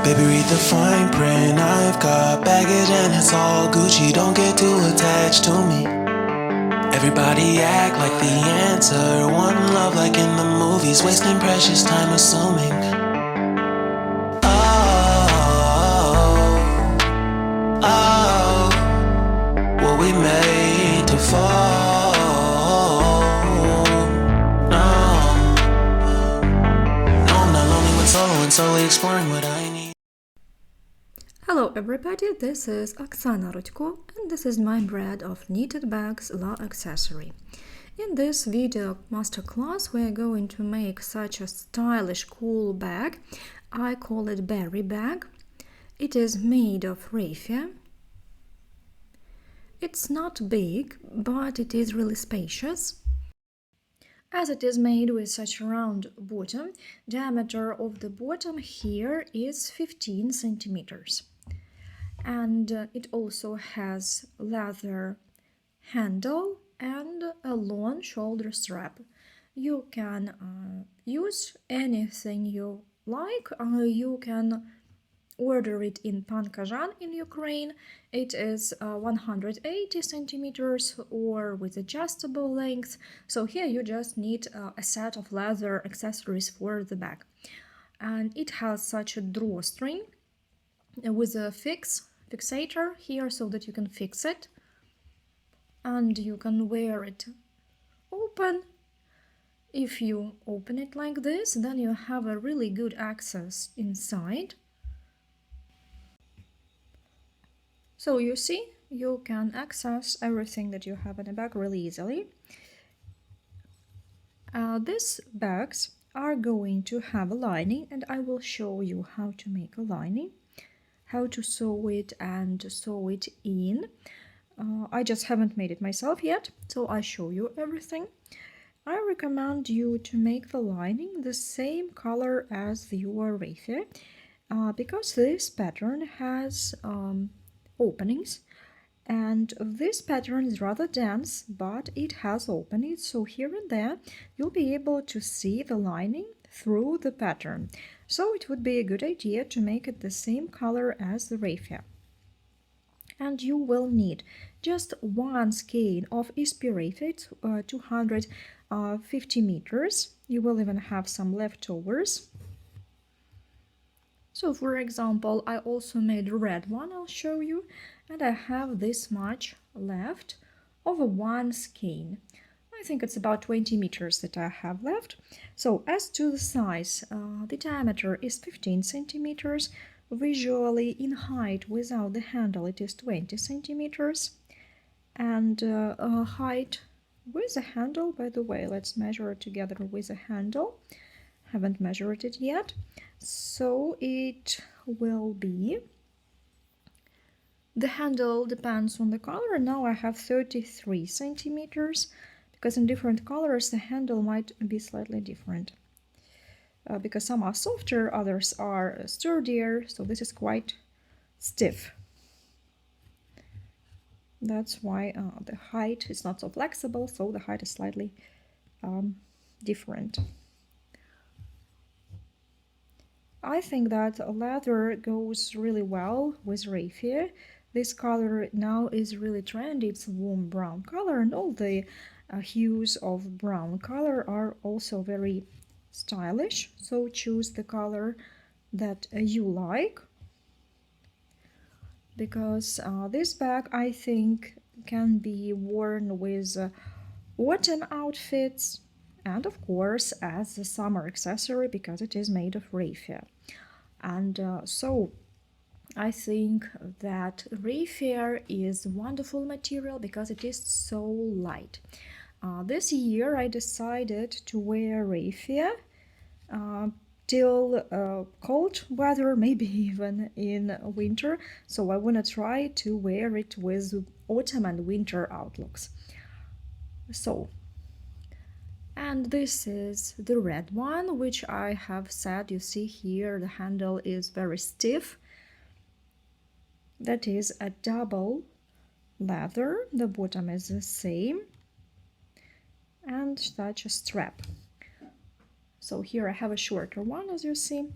Baby, read the fine print. I've got baggage and it's all Gucci. Don't get too attached to me. Everybody act like the answer. One love like in the movies. Wasting precious time assuming. Oh, oh, were we made to fall? No, no, I'm not lonely when solo and solely exploring what I need. Hello everybody, this is Oksana Rudko and this is my brand of knitted bags La Accessory. In this video masterclass we are going to make such a stylish cool bag. I call it berry bag. It is made of raffia. It's not big, but it is really spacious. As it is made with such a round bottom, diameter of the bottom here is 15 centimeters. And it also has leather handle and a long shoulder strap. You can use anything you like. You can order it in Pankazhan in Ukraine. It is 180 centimeters or with adjustable length. So here you just need a set of leather accessories for the bag. And it has such a drawstring with a fixator here so that you can fix it, and you can wear it open. If you open it like this, then you have a really good access inside. So you see, you can access everything that you have in a bag really easily. These bags are going to have a lining, and I will show you how to make a lining, how to sew it and sew it in. I just haven't made it myself yet, so I'll show you everything. I recommend you to make the lining the same color as your raffia, because this pattern has openings, and this pattern is rather dense, but it has openings, so here and there you'll be able to see the lining through the pattern. So it would be a good idea to make it the same color as the raffia. And you will need just one skein of ISPI raffia, 250 meters. You will even have some leftovers. So for example, I also made a red one, I'll show you, and I have this much left of one skein. I think it's about 20 meters that I have left. So as to the size, the diameter is 15 centimeters. Visually in height without the handle it is 20 centimeters. And height with the handle, by the way, let's measure it together with the handle. Haven't measured it yet. So it will be, the handle depends on the color. Now I have 33 centimeters. Because in different colors the handle might be slightly different. Because some are softer, others are sturdier, so this is quite stiff. That's why the height is not so flexible, so the height is slightly different. I think that leather goes really well with raffia. This color now is really trendy. It's a warm brown color, and all the hues of brown color are also very stylish, so choose the color that you like, because this bag I think can be worn with autumn outfits and of course as a summer accessory because it is made of raffia. And so I think that raffia is a wonderful material because it is so light. This year I decided to wear raffia till cold weather, maybe even in winter. So I want to try to wear it with autumn and winter outlooks. So, and this is the red one, which I have said, you see here the handle is very stiff. That is a double leather, the bottom is the same, and such a strap. So here I have a shorter one, as you see,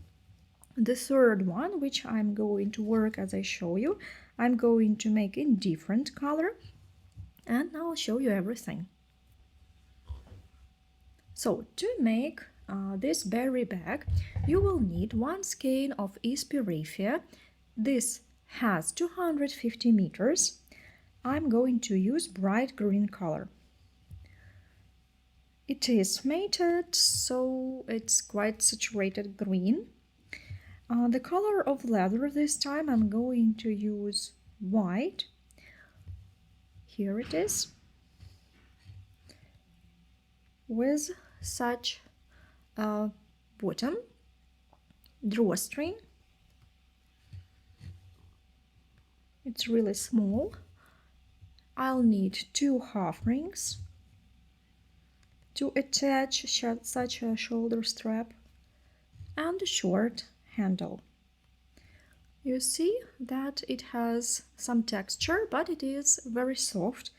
The third one, which I'm going to work as I show you, I'm going to make in different color, and I'll show you everything. So to make this berry bag, you will need one skein of Ispi raffia. This has 250 meters. I'm going to use bright green color. It is mated, so it's quite saturated green. The color of leather this time I'm going to use white. Here it is. With such a bottom, drawstring. It's really small. I'll need 2 half rings to attach such a shoulder strap and a short handle. You see that it has some texture, but it is very soft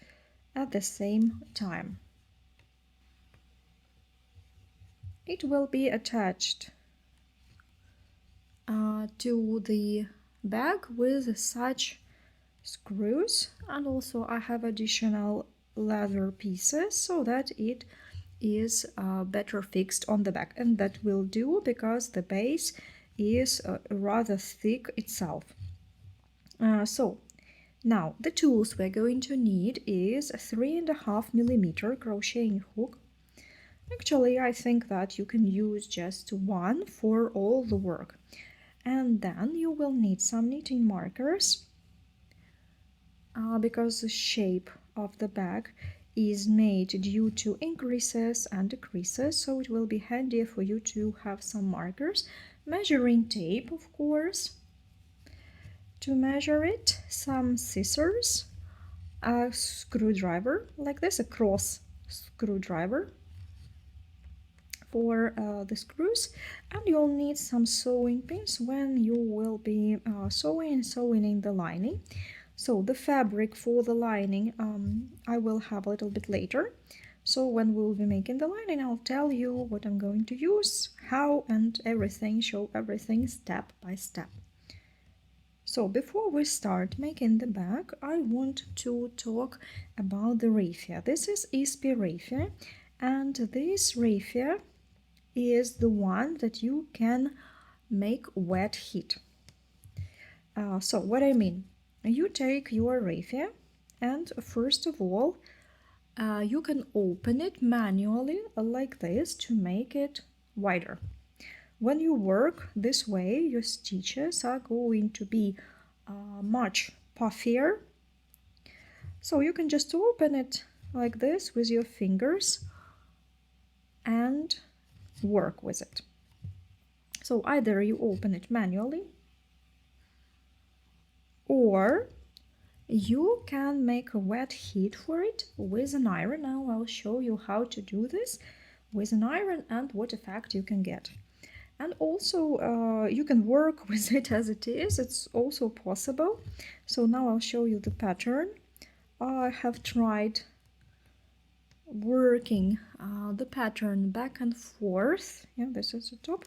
at the same time. It will be attached to the bag with such screws, and also I have additional leather pieces so that it is better fixed on the back, and that will do because the base is rather thick itself. So now the tools we're going to need is a 3.5 millimeter crocheting hook. Actually, I think that you can use just one for all the work. And then you will need some knitting markers because the shape of the bag is made due to increases and decreases, so it will be handy for you to have some markers. Measuring tape, of course, to measure it, some scissors, a screwdriver like this, a cross screwdriver for the screws, and you'll need some sewing pins when you will be sewing in the lining. So the fabric for the lining I will have a little bit later. So when we'll be making the lining, I'll tell you what I'm going to use, how, and everything, show everything step by step. So before we start making the bag, I want to talk about the raffia. This is Ispi raffia, and this raffia is the one that you can make wet heat. So what I mean, you take your raffia, and first of all you can open it manually like this to make it wider. When you work this way, your stitches are going to be much puffier. So you can just open it like this with your fingers and work with it. So either you open it manually, or you can make a wet heat for it with an iron. Now I'll show you how to do this with an iron and what effect you can get. And also you can work with it as it is, it's also possible. So now I'll show you the pattern. I have tried working the pattern back and forth. Yeah, this is the top.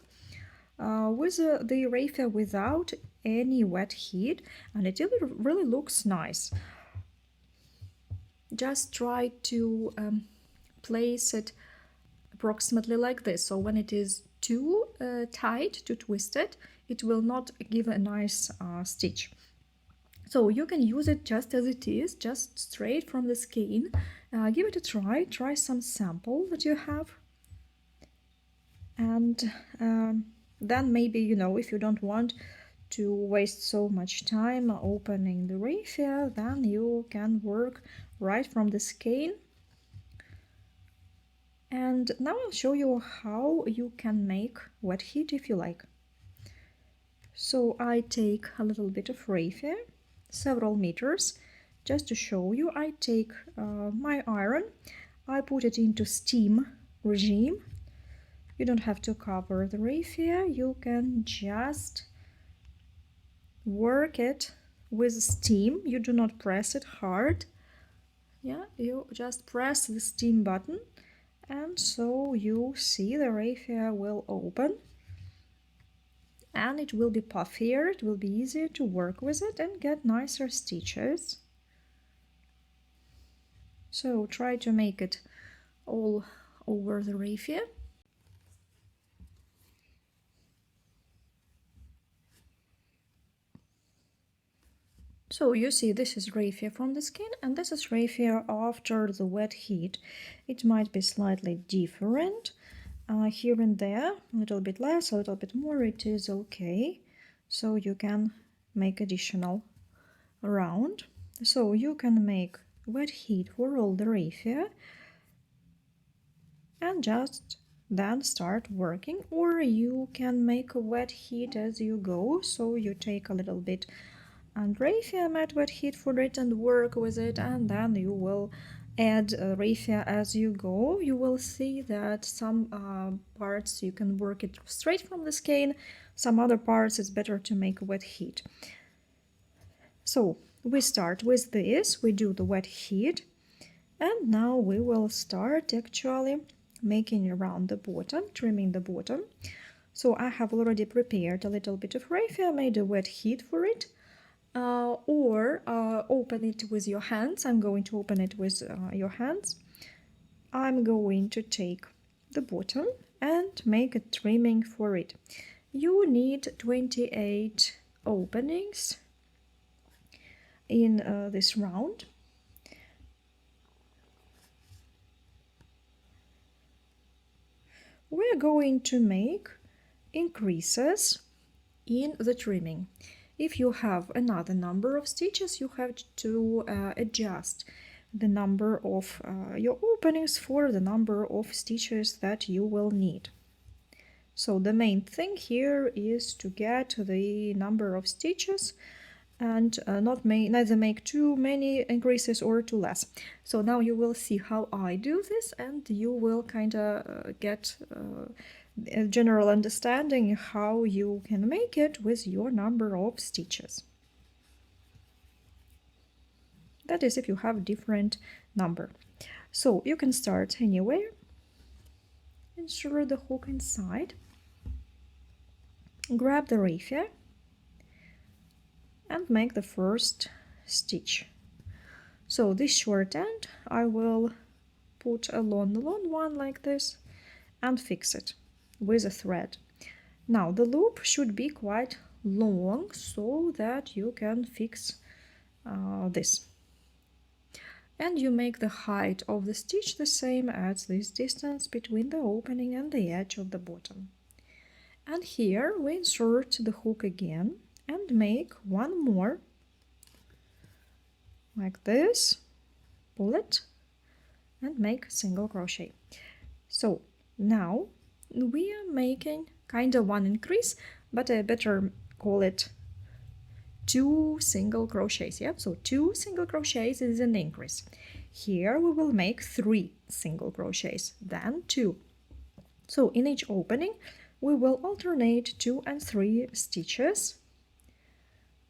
With the raffia without any wet heat, and it really looks nice. Just try to place it approximately like this, so when it is too tight to twist it, it will not give a nice stitch. So you can use it just as it is, just straight from the skein. Give it a try some sample that you have, and then maybe, you know, if you don't want to waste so much time opening the raffia, then you can work right from the skein. And now I'll show you how you can make wet heat if you like. So I take a little bit of raffia, several meters, just to show you. I take my iron, I put it into steam regime. You don't have to cover the raffia, you can just work it with steam. You do not press it hard. Yeah, you just press the steam button, and so you see the raffia will open. and it will be puffier, it will be easier to work with it and get nicer stitches. So try to make it all over the raffia. So you see, this is raffia from the skin and this is raffia after the wet heat. It might be slightly different here and there, a little bit less, a little bit more, it is okay. So you can make additional round. So you can make wet heat for all the raffia and just then start working, or you can make a wet heat as you go. So you take a little bit and raffia mat wet heat for it and work with it, and then you will add raffia as you go. You will see that some parts you can work it straight from the skein, some other parts it's better to make a wet heat. So we start with this, we do the wet heat, and now we will start actually making around the bottom, trimming the bottom. So I have already prepared a little bit of raffia, made a wet heat for it. Or open it with your hands. I'm going to open it with your hands. I'm going to take the bottom and make a trimming for it. You need 28 openings in this round. We're going to make increases in the trimming. If you have another number of stitches, you have to adjust the number of your openings for the number of stitches that you will need. So the main thing here is to get the number of stitches and neither make too many increases or too less. So now you will see how I do this, and you will kind of get a general understanding how you can make it with your number of stitches. That is if you have different number. So you can start anywhere, insert the hook inside, grab the raffia and make the first stitch. So this short end I will put a long one like this and fix it with a thread. Now the loop should be quite long so that you can fix this. And you make the height of the stitch the same as this distance between the opening and the edge of the bottom. And here we insert the hook again and make one more like this, pull it and make single crochet. So now we are making kind of one increase, but I better call it 2 single crochets. Yeah, so 2 single crochets is an increase. Here we will make 3 single crochets, then 2. So in each opening we will alternate 2 and 3 stitches.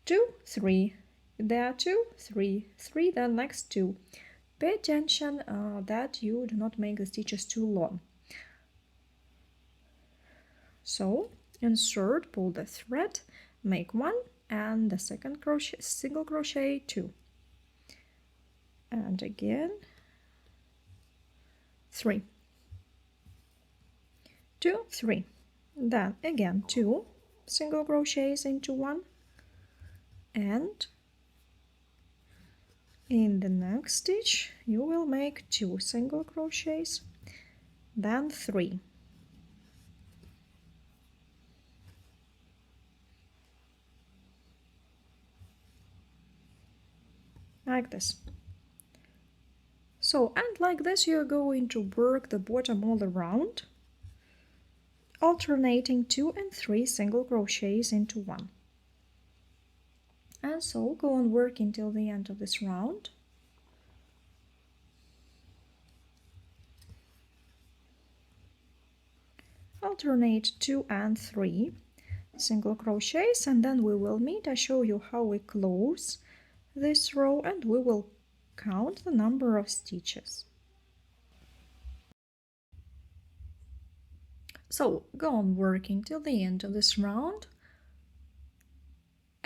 2, 3, there 2, 3, 3, then next 2. Pay attention that you do not make the stitches too long. So insert, pull the thread, make 1 and the second crochet, single crochet 2, and again 3, 2, 3, then again 2 single crochets into 1, and in the next stitch you will make 2 single crochets, then 3. Like this. So, and like this you're going to work the bottom all around, alternating 2 and 3 single crochets into 1. And so go on working till the end of this round. Alternate 2 and 3 single crochets, and then we will meet. I show you how we close this row and we will count the number of stitches. So go on working till the end of this round,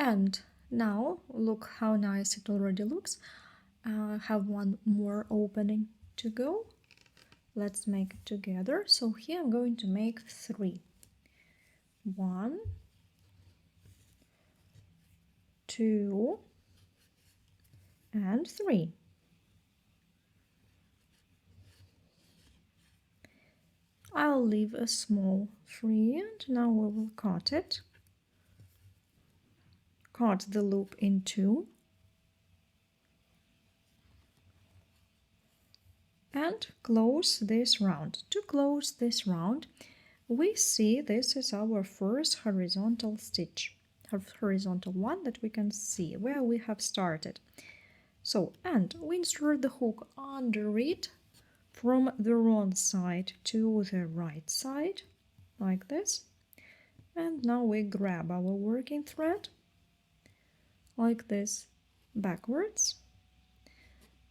And now look how nice it already looks. Have one more opening to go. Let's make it together. So here I'm going to make 3. 1, 2, and 3. I'll leave a small free, and now we will cut it. Cut the loop in 2. And close this round. To close this round, we see this is our first horizontal stitch, horizontal one that we can see where we have started. So, and we insert the hook under it from the wrong side to the right side, like this. And now we grab our working thread, like this, backwards.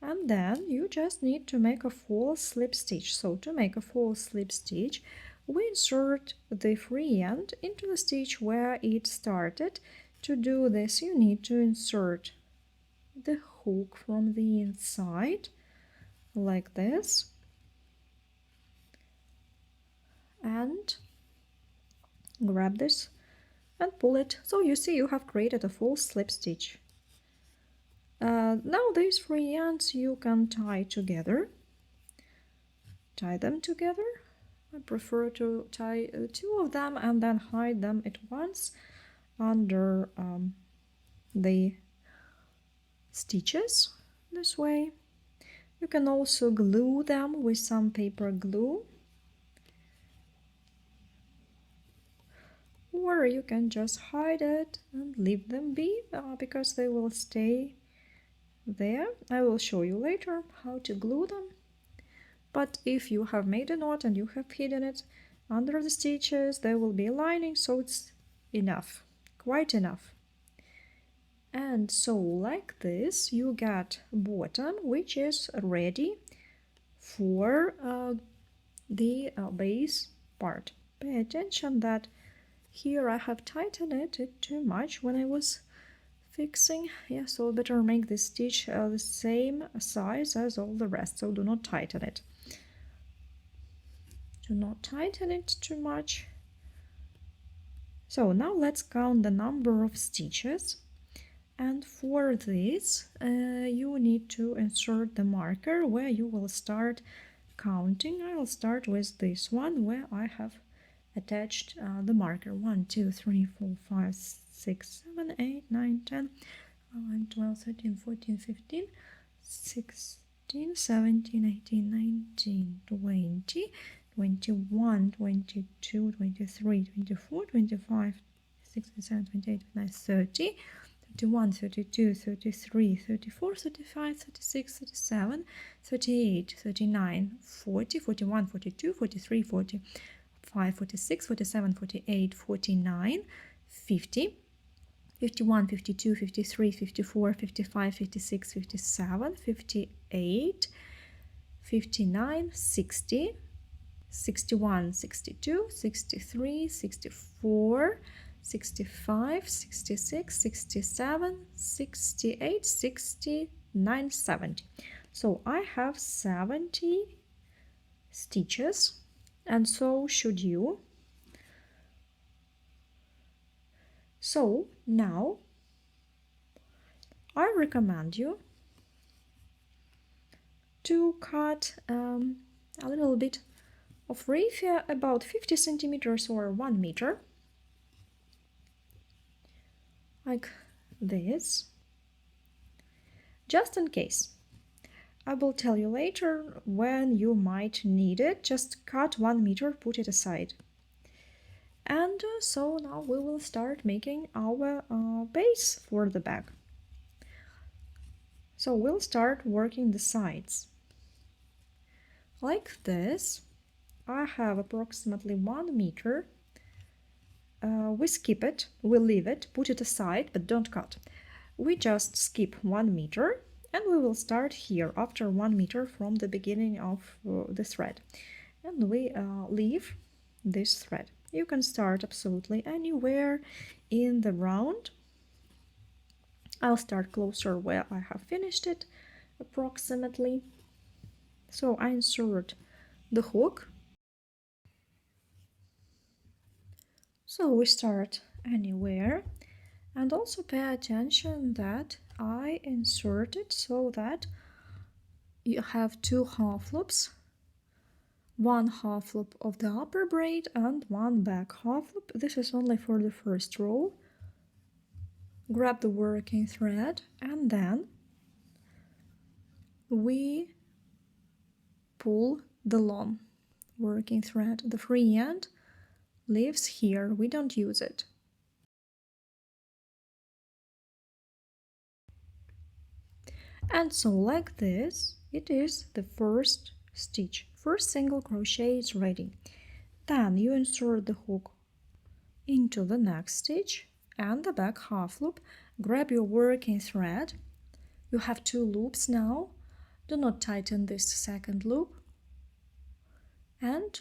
And then you just need to make a false slip stitch. So to make a false slip stitch, we insert the free end into the stitch where it started. To do this, you need to insert the hook from the inside, like this, and grab this and pull it. So you see you have created a false slip stitch. Now these 3 ends you can tie together. Tie them together. I prefer to tie 2 of them and then hide them at once under the stitches, this way. You can also glue them with some paper glue, or you can just hide it and leave them be, because they will stay there. I will show you later how to glue them. But if you have made a knot and you have hidden it under the stitches, there will be a lining, so it's enough, quite enough. And so like this you get bottom which is ready for the base part. Pay attention that here I have tightened it too much when I was fixing. Yeah, so better make this stitch the same size as all the rest, so do not tighten it. Do not tighten it too much. So now let's count the number of stitches. And for this, you need to insert the marker where you will start counting. I will start with this one where I have attached the marker. 1, 2, 3, 4, 5, 6, 7, 8, 9, 10, 11, 12, 13, 14, 15, 16, 17, 18, 19, 20, 21, 22, 23, 24, 25, 26, 27, 28, 29, 30, 31, 32, 33, 34, 35, 36, 37, 38, 39, 40, 41, 42, 43, 45, 46, 47, 48, 49, 50, 51, 52, 53, 54, 55, 56, 57, 58, 59, 60, 61, 62, 63, 64, 65, 66, 67, 68, 69, 70. So I have 70 stitches, and so should you. So now I recommend you to cut a little bit of raffia, about 50 centimeters or 1 meter, like this, just in case. I will tell you later when you might need it. Just cut 1 meter, put it aside. And so now we will start making our base for the bag. So we'll start working the sides. Like this. I have approximately 1 meter. We skip it, we leave it, put it aside, but don't cut. We just skip 1 meter, and we will start here after 1 meter from the beginning of the thread. And we leave this thread. You can start absolutely anywhere in the round. I'll start closer where I have finished it approximately. So I insert the hook. So we start anywhere, and also pay attention that I insert it so that you have two half loops, one half loop of the upper braid and one back half loop. This is only for the first row. Grab the working thread and then we pull the long working thread. The free end lives here, we don't use it. And so like this, it is the first stitch. First single crochet is ready. Then you insert the hook into the next stitch and the back half loop. Grab your working thread. You have two loops now. Do not tighten this second loop and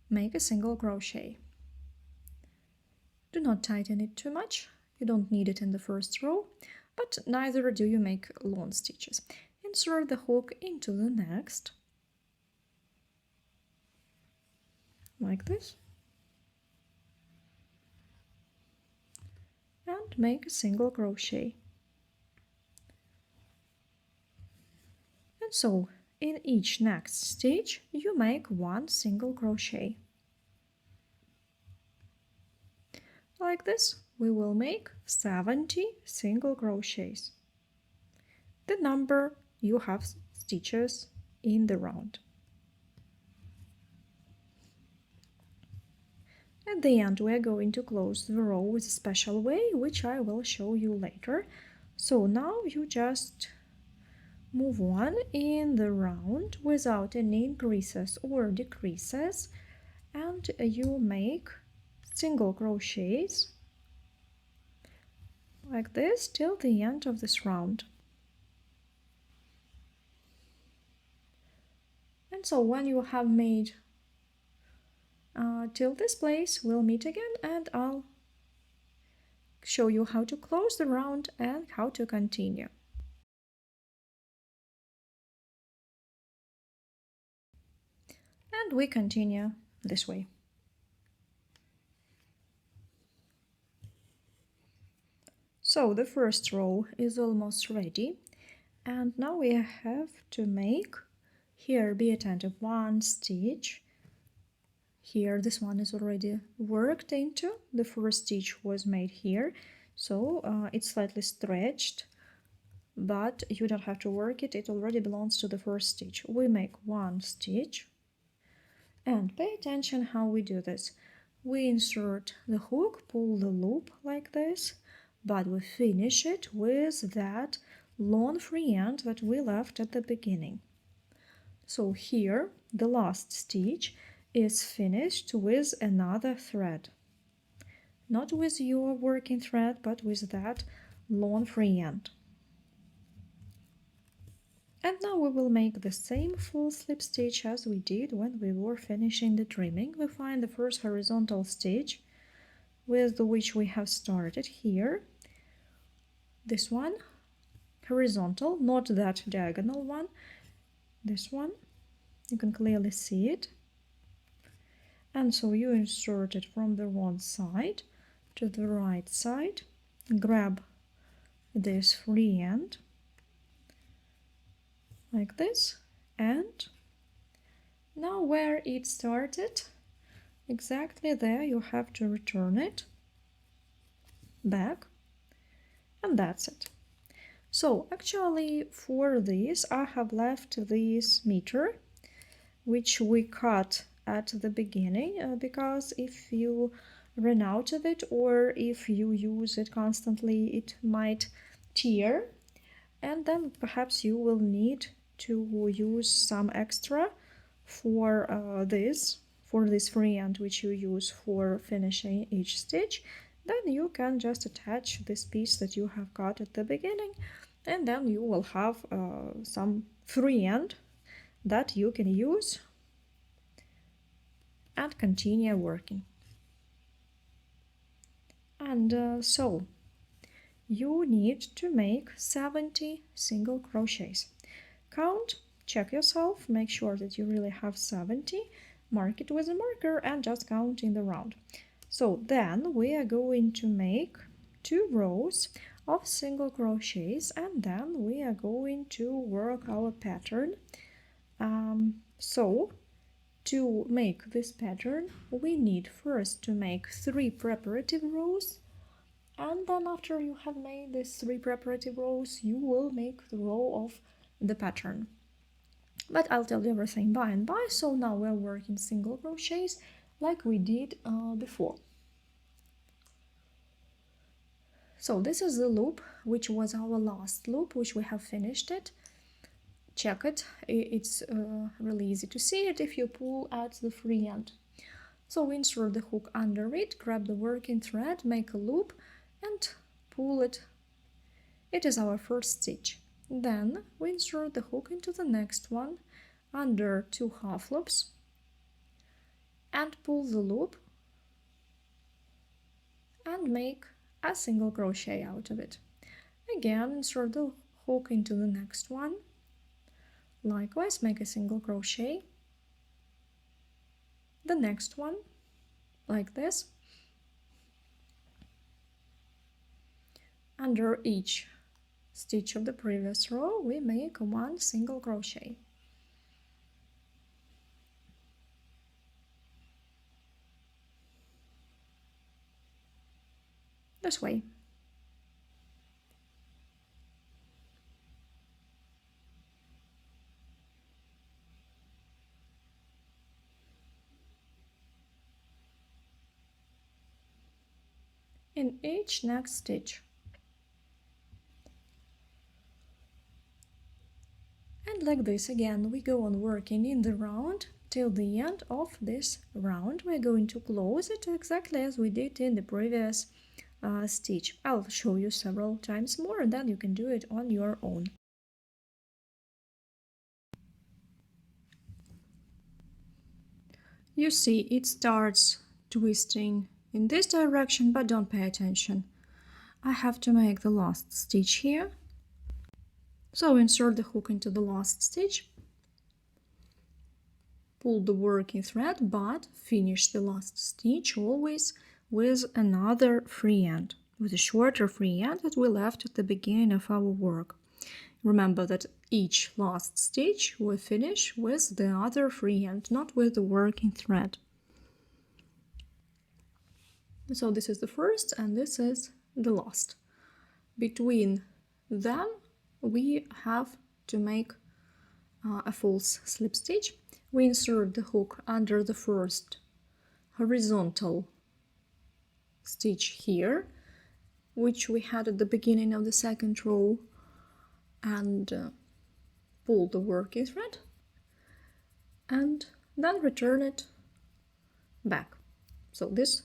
make a single crochet. Do not tighten it too much. You don't need it in the first row, but neither do you make long stitches. Insert the hook into the next, like this, and make a single crochet. And so in each next stitch you make one single crochet. Like this we will make 70 single crochets, the number you have stitches in the round. At the end we are going to close the row with a special way, which I will show you later. So now you just move on in the round without any increases or decreases, and you make single crochets like this till the end of this round. And so when you have made till this place, we'll meet again and I'll show you how to close the round and how to continue. And we continue this way. So the first row is almost ready, and now we have to make, here be attentive, one stitch. Here this one is already worked into, the first stitch was made here, so it's slightly stretched, but you don't have to work it, it already belongs to the first stitch. We make one stitch, and pay attention how we do this. We insert the hook, pull the loop like this, but we finish it with that long free end that we left at the beginning. So here the last stitch is finished with another thread, not with your working thread, but with that long free end. And now we will make the same full slip stitch as we did when we were finishing the trimming. We find the first horizontal stitch with which we have started here, this one, horizontal, not that diagonal one, this one, you can clearly see it. And so you insert it from the wrong side to the right side, grab this free end like this, and now where it started, exactly there you have to return it back, and that's it. So actually for this I have left this meter which we cut at the beginning, because if you run out of it or if you use it constantly it might tear, and then perhaps you will need to use some extra for this free end which you use for finishing each stitch. Then you can just attach this piece that you have cut at the beginning, and then you will have some free end that you can use and continue working. And so you need to make 70 single crochets. Count, check yourself, make sure that you really have 70, mark it with a marker and just count in the round. So then we are going to make 2 rows of single crochets and then we are going to work our pattern. So to make this pattern we need first to make 3 preparative rows, and then after you have made these 3 preparative rows you will make the row of the pattern. But I'll tell you everything by and by. So now we're working single crochets like we did before. So this is the loop, which was our last loop, which we have finished it. Check it, it's really easy to see it if you pull at the free end. So insert the hook under it, grab the working thread, make a loop and pull it. It is our first stitch. Then we insert the hook into the next one under 2 half loops and pull the loop and make a single crochet out of it. Again, insert the hook into the next one. Likewise, make a single crochet. The next one, like this. Under each stitch of the previous row we make 1 single crochet. This way. In each next stitch. And like this again, we go on working in the round till the end of this round. We're going to close it exactly as we did in the previous stitch. I'll show you several times more and then you can do it on your own. You see it starts twisting in this direction, but don't pay attention. I have to make the last stitch here. So insert the hook into the last stitch, pull the working thread, but finish the last stitch always with another free end, with a shorter free end that we left at the beginning of our work. Remember that each last stitch we finish with the other free end, not with the working thread. So this is the first and this is the last. Between them we have to make a false slip stitch. We insert the hook under the first horizontal stitch here, which we had at the beginning of the second row, and pull the working thread and then return it back. So this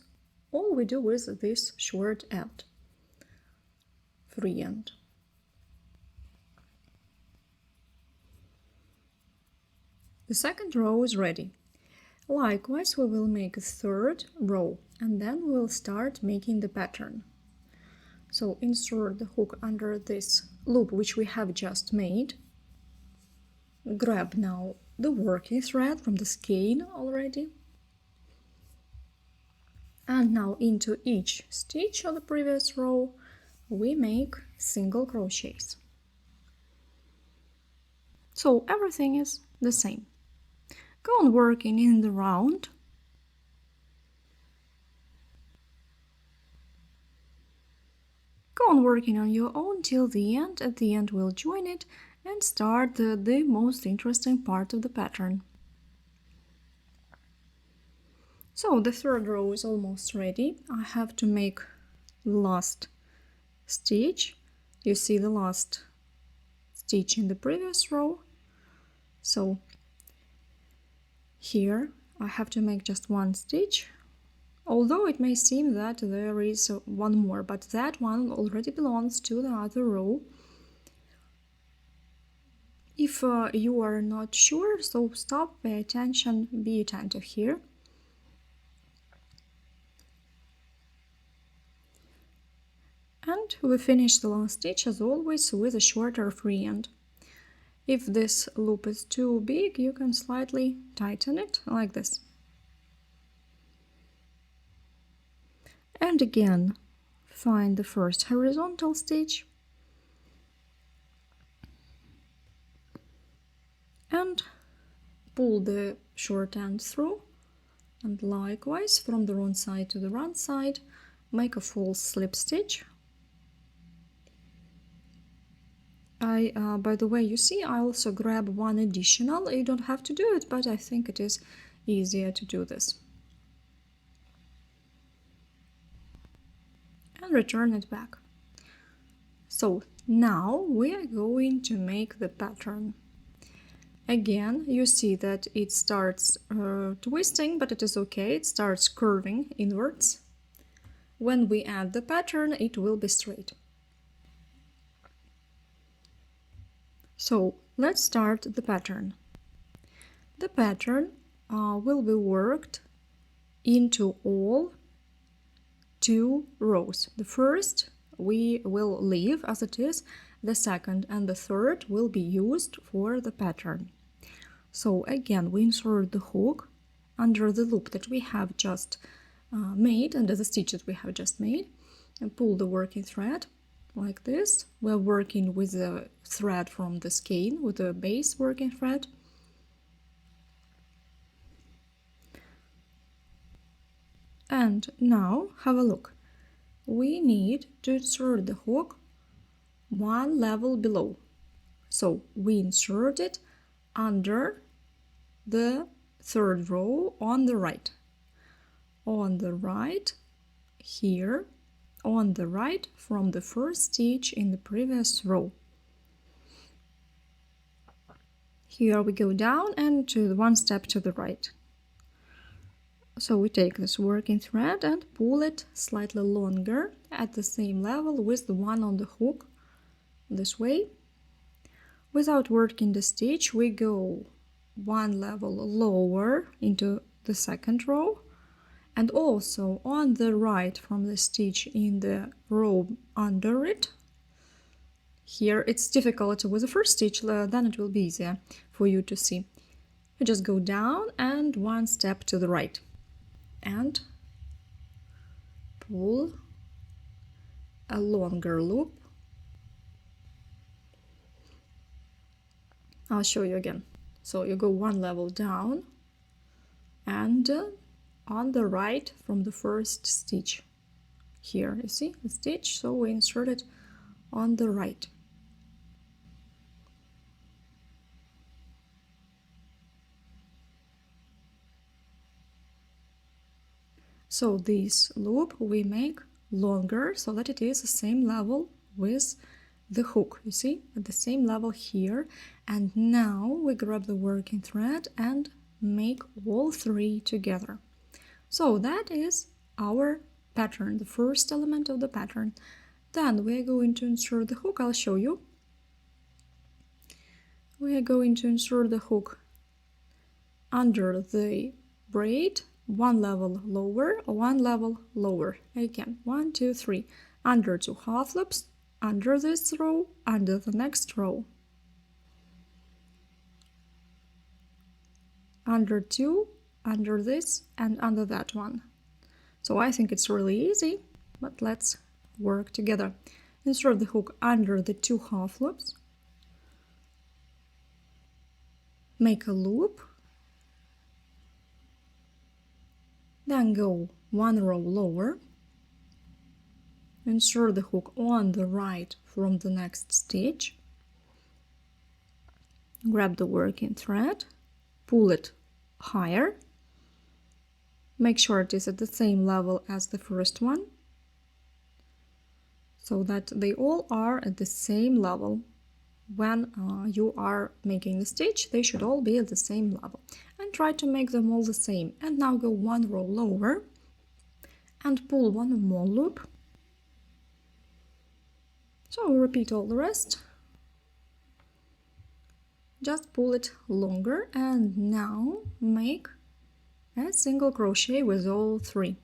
all we do with this short end, free end. The second row is ready. Likewise, we will make a third row and then we will start making the pattern. So insert the hook under this loop which we have just made. Grab now the working thread from the skein already. And now into each stitch of the previous row we make single crochets. So everything is the same. Go on working in the round. Go on working on your own till the end. At the end we'll join it and start the most interesting part of the pattern. So the third row is almost ready. I have to make the last stitch. You see the last stitch in the previous row. So here I have to make just one stitch, although it may seem that there is one more, but that one already belongs to the other row. If you are not sure, so stop, pay attention, be attentive here. And And we finish the last stitch as always with a shorter free end. If this loop is too big, you can slightly tighten it like this. And again, find the first horizontal stitch and pull the short end through, and likewise from the wrong side to the right side, make a false slip stitch. By the way, you see, I also grab one additional. You don't have to do it, but I think it is easier to do this. And return it back. So now we are going to make the pattern. Again, you see that it starts twisting, but it is okay. It starts curving inwards. When we add the pattern, it will be straight. So let's start the pattern. The pattern will be worked into all 2 rows. The first we will leave as it is, the second and the third will be used for the pattern. So again, we insert the hook under the loop that we have just made, under the stitch that we have just made, and pull the working thread like this. We're working with the thread from the skein, with the base working thread. And now have a look. We need to insert the hook 1 level below. So we insert it under the 3rd row on the right. On the right here, on the right from the first stitch in the previous row. Here we go down and to 1 step to the right. So we take this working thread and pull it slightly longer at the same level with the one on the hook, this way. Without working the stitch, we go 1 level lower into the 2nd row, and also on the right from the stitch in the row under it. Here it's difficult with the first stitch, then it will be easier for you to see. You just go down and 1 step to the right and pull a longer loop. I'll show you again. So you go 1 level down and on the right from the first stitch. Here you see the stitch, so we insert it on the right. So this loop we make longer so that it is the same level with the hook, you see, at the same level here. And now we grab the working thread and make all 3 together. So that is our pattern, the first element of the pattern. Then we are going to insert the hook. I'll show you. We are going to insert the hook under the braid, 1 level lower, 1 level lower. Again, 1, 2, 3. Under 2 half loops, under this row, under the next row. Under 2, under this, and under that one. So I think it's really easy, but let's work together. Insert the hook under the 2 half loops. Make a loop. Then go 1 row lower. Insert the hook on the right from the next stitch. Grab the working thread, pull it higher. Make sure it is at the same level as the first one, so that they all are at the same level. When you are making the stitch, they should all be at the same level. And try to make them all the same. And now go 1 row lower and pull 1 more loop. So repeat all the rest. Just pull it longer and now make a single crochet with all 3.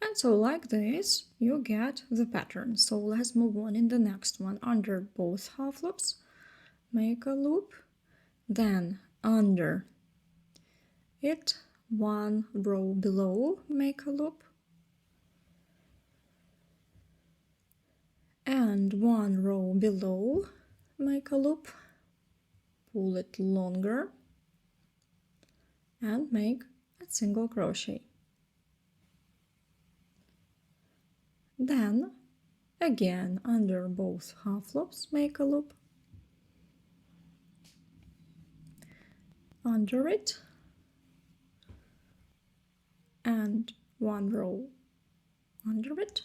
And so like this, you get the pattern. So let's move on in the next one. Under both half loops, make a loop, then under it, one row below, make a loop, and one row below, make a loop, pull it longer, and make a single crochet. Then again under both half loops, make a loop, under it, and one row under it,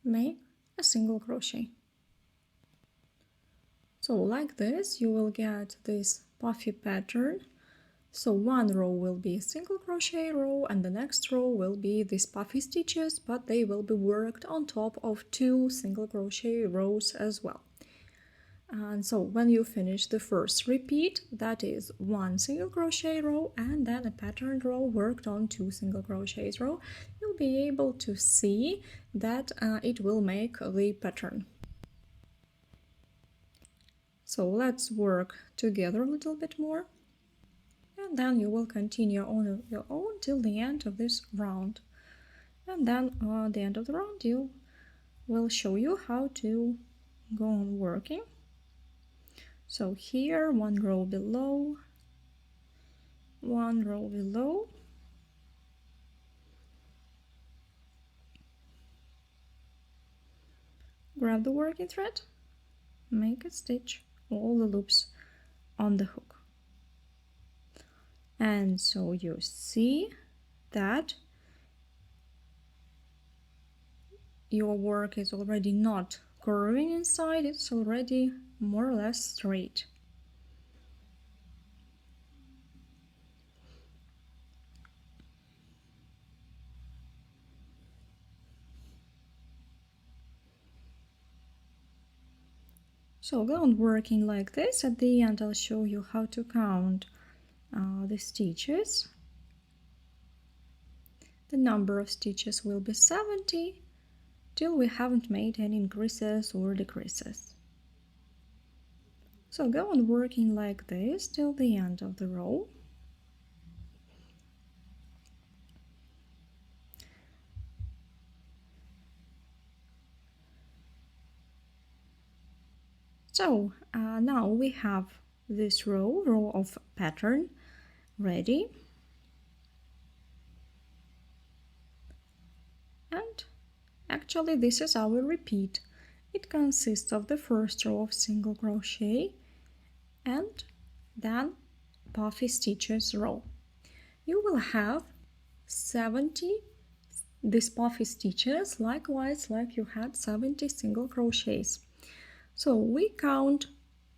make a single crochet. So like this you will get this puffy pattern. So one row will be a single crochet row and the next row will be these puffy stitches, but they will be worked on top of 2 single crochet rows as well. And so when you finish the first repeat, that is 1 single crochet row and then a patterned row worked on 2 single crochets row, you'll be able to see that it will make the pattern. So let's work together a little bit more, and then you will continue on your own till the end of this round. And then at the end of the round you will show you how to go on working. So here, one row below, one row below, grab the working thread, make a stitch all the loops on the hook. And so you see that your work is already not curving inside, it's already more or less straight. So go on working like this. At the end I'll show you how to count the stitches. The number of stitches will be 70 till we haven't made any increases or decreases. So go on working like this till the end of the row. So now we have this row of pattern ready. And actually this is our repeat. It consists of the first row of single crochet and then puffy stitches row. You will have 70 these puffy stitches, likewise like you had 70 single crochets. So we count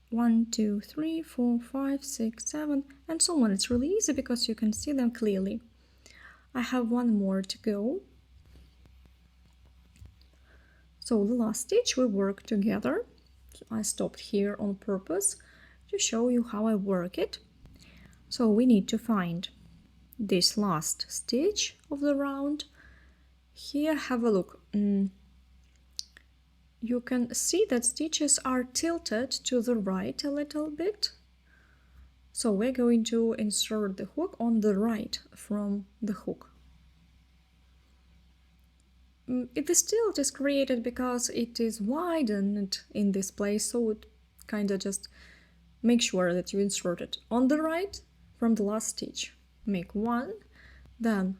1, 2, 3, 4, 5, 6, 7 and so on. It's really easy because you can see them clearly. I have one more to go. So the last stitch we work together. I stopped here on purpose to show you how I work it. So we need to find this last stitch of the round. Here, have a look. You can see that stitches are tilted to the right a little bit. So we're going to insert the hook on the right from the hook. This tilt is created because it is widened in this place, so it kind of just make sure that you insert it on the right from the last stitch. Make one, then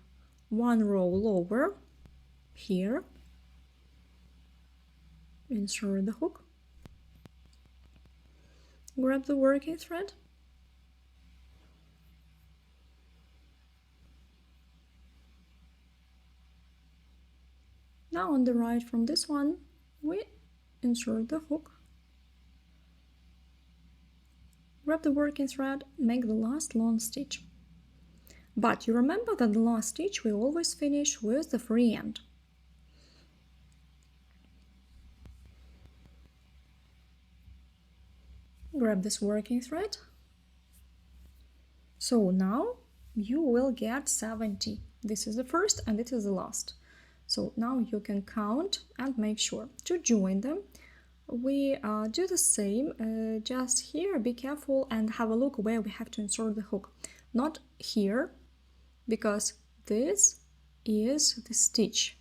one row lower here, insert the hook, grab the working thread, now on the right from this one we insert the hook, grab the working thread, make the last long stitch. But you remember that the last stitch we always finish with the free end. Grab this working thread. So now you will get 70 This is the first and it is the last. So now you can count and make sure to join them. We do the same, just here be careful and have a look where we have to insert the hook. Not here, because this is the stitch.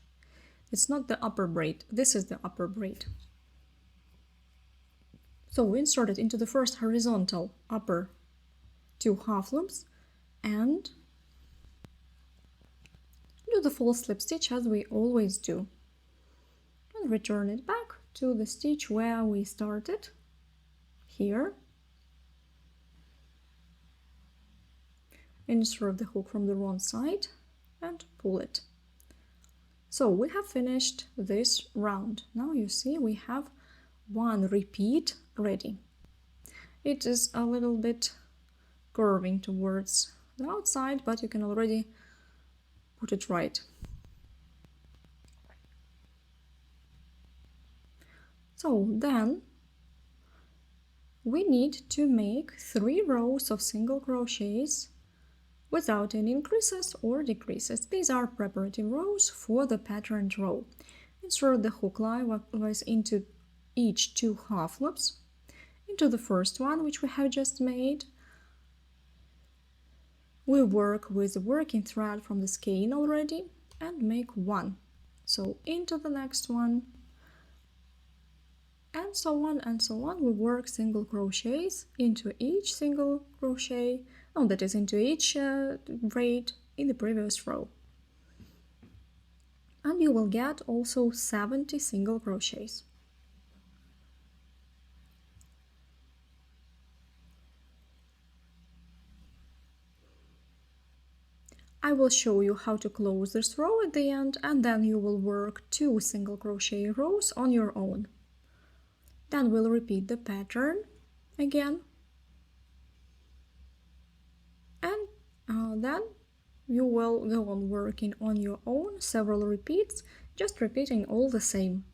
It's not the upper braid, this is the upper braid. So we insert it into the first horizontal upper 2 half loops and do the full slip stitch as we always do. And return it back to the stitch where we started, here. Insert the hook from the wrong side and pull it. So we have finished this round. Now you see we have 1 repeat ready. It is a little bit curving towards the outside, but you can already put it right. So then we need to make 3 rows of single crochets without any increases or decreases. These are preparative rows for the patterned row. Insert the hook likewise into each 2 half loops, into the first one which we have just made. We work with the working thread from the skein already and make 1. So into the next one, and so on and so on. We work single crochets into each single crochet, that is into each braid in the previous row. And you will get also 70 single crochets. I will show you how to close this row at the end, and then you will work 2 single crochet rows on your own. Then we'll repeat the pattern again, and then you will go on working on your own several repeats, just repeating all the same.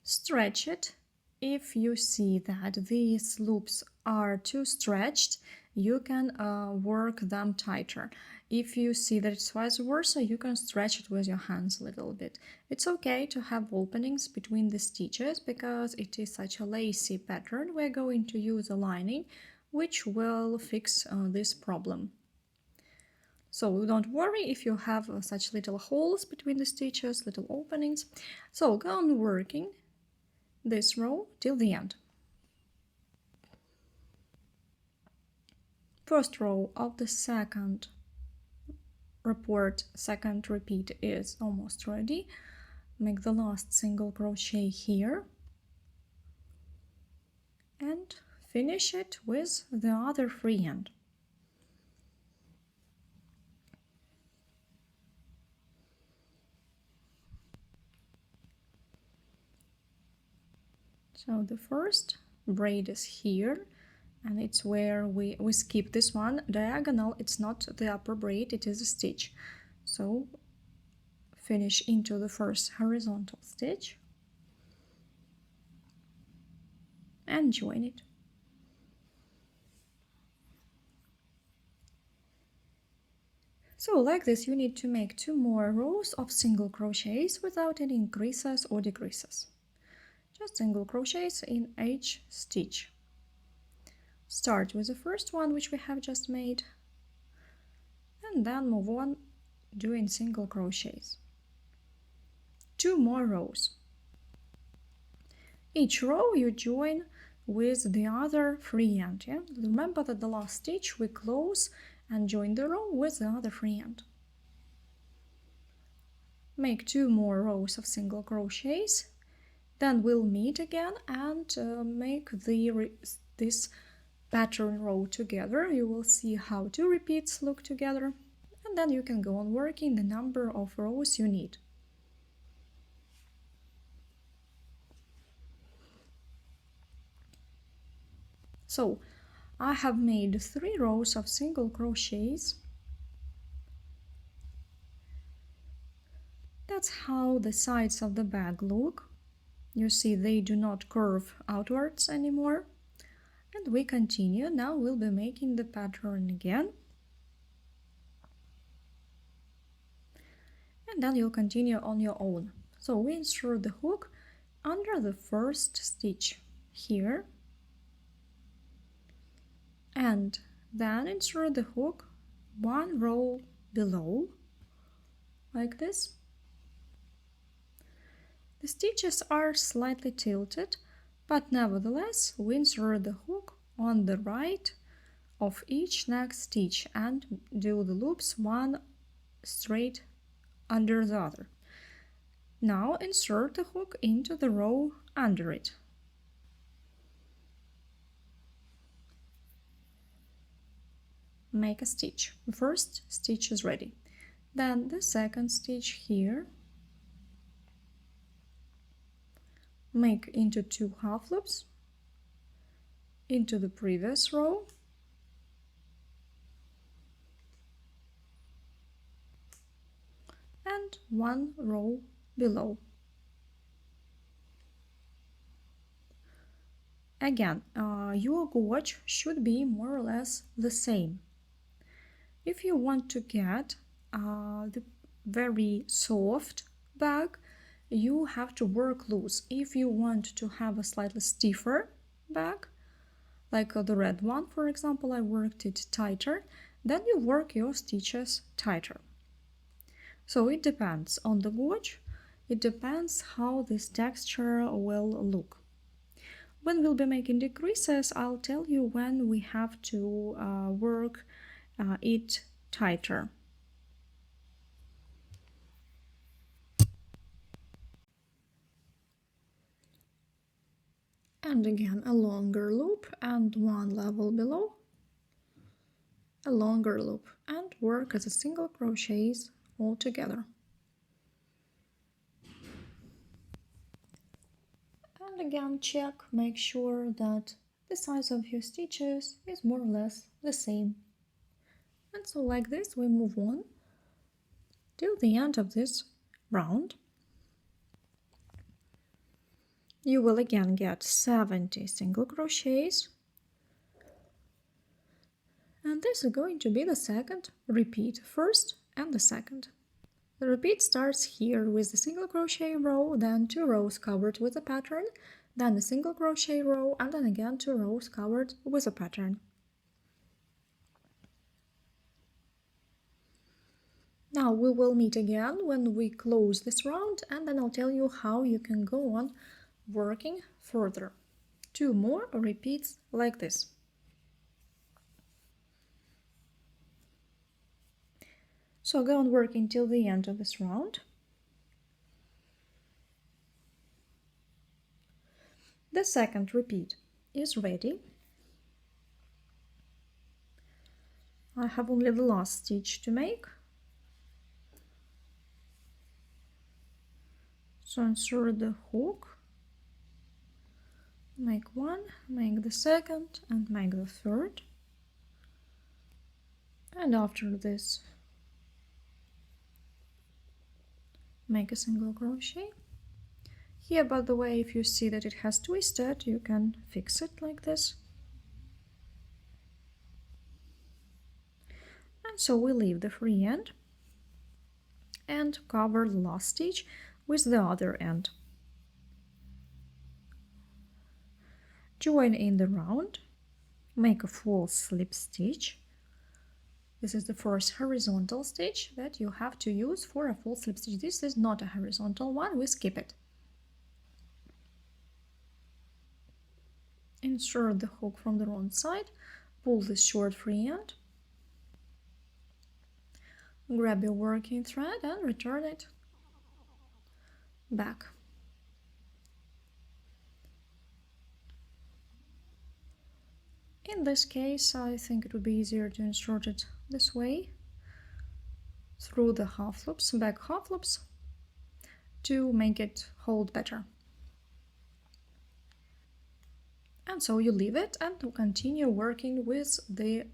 Stretch it. If you see that these loops are too stretched, you can work them tighter. If you see that it's vice versa, you can stretch it with your hands a little bit. It's okay to have openings between the stitches because it is such a lacy pattern. We're going to use a lining which will fix this problem. So don't worry if you have such little holes between the stitches, little openings. So go on working this row till the end. First row of the second repeat is almost ready. Make the last single crochet here and finish it with the other free end. So the first braid is here, and it's where we skip this one. Diagonal, it's not the upper braid, it is a stitch. So finish into the first horizontal stitch and join it. So like this, you need to make 2 more rows of single crochets without any increases or decreases. Just single crochets in each stitch. Start with the first one which we have just made and then move on doing single crochets. 2 more rows. Each row you join with the other free end. Yeah? Remember that the last stitch we close and join the row with the other free end. Make 2 more rows of single crochets. Then we'll meet again and make this pattern row together. You will see how 2 repeats look together, and then you can go on working the number of rows you need. So I have made 3 rows of single crochets. That's how the sides of the bag look. You see they do not curve outwards anymore. And we continue. Now we'll be making the pattern again. And then you'll continue on your own. So we insert the hook under the first stitch here, and then insert the hook one row below, like this. The stitches are slightly tilted, but nevertheless we insert the hook on the right of each next stitch and do the loops one straight under the other. Now insert the hook into the row under it. Make a stitch. The first stitch is ready. Then the second stitch here. Make into 2 half loops into the previous row. And 1 row below. Again, your gauge should be more or less the same. If you want to get the very soft bag, you have to work loose. If you want to have a slightly stiffer bag, like the red one, for example, I worked it tighter, then you work your stitches tighter. So it depends on the gauge, it depends how this texture will look. When we'll be making decreases, I'll tell you when we have to work it tighter. And again a longer loop and 1 level below, a longer loop, and work as a single crochets all together. And again check, make sure that the size of your stitches is more or less the same. And so like this we move on till the end of this round. You will again get 70 single crochets, and this is going to be the second repeat, first and the second. The repeat starts here with the single crochet row, then 2 rows covered with a pattern, then a single crochet row, and then again 2 rows covered with a pattern. Now we will meet again when we close this round, and then I'll tell you how you can go on working further. 2 more repeats like this. So go on working till the end of this round. The second repeat is ready. I have only the last stitch to make. So insert the hook, make 1, make the second, and make the third. And after this, make a single crochet. Here, by the way, if you see that it has twisted, you can fix it like this. And so we leave the free end and cover the last stitch with the other end. Join in the round, make a full slip stitch. This is the first horizontal stitch that you have to use for a full slip stitch. This is not a horizontal one, we skip it. Insert the hook from the wrong side, pull this short free end, grab your working thread and return it back. In this case, I think it would be easier to insert it this way, through the half loops, back half loops, to make it hold better. And so you leave it and continue working with the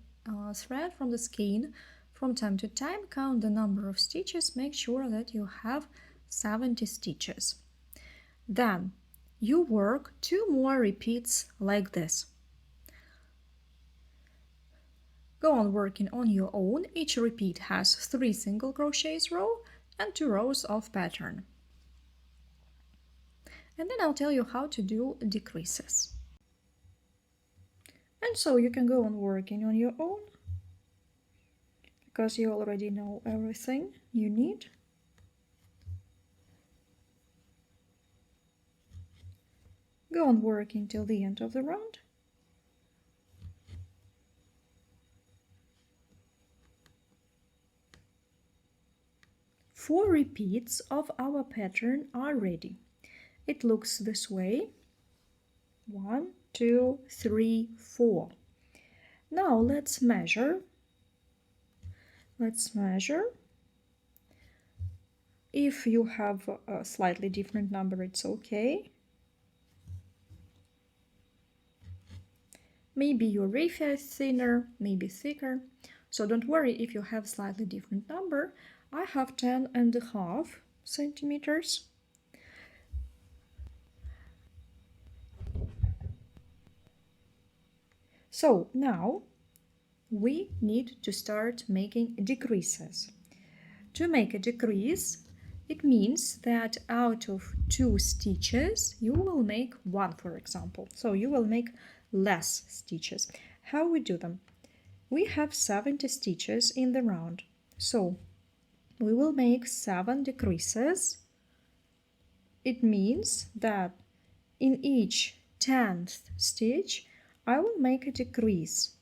thread from the skein. From time to time, count the number of stitches, make sure that you have 70 stitches. Then you work 2 more repeats like this. Go on working on your own. Each repeat has 3 single crochets row and 2 rows of pattern. And then I'll tell you how to do decreases. And so you can go on working on your own because you already know everything you need. Go on working till the end of the round. Four repeats of our pattern are ready. It looks this way. 1, 2, 3, 4. Now let's measure. If you have a slightly different number, it's okay. Maybe your raffia is thinner, maybe thicker. So don't worry if you have slightly different number. I have 10.5 centimeters. So now we need to start making decreases. To make a decrease, it means that out of 2 stitches, you will make 1, for example. So you will make less stitches. How we do them? We have 70 stitches in the round. So we will make 7 decreases. It means that in each 10th stitch, I will make a decrease.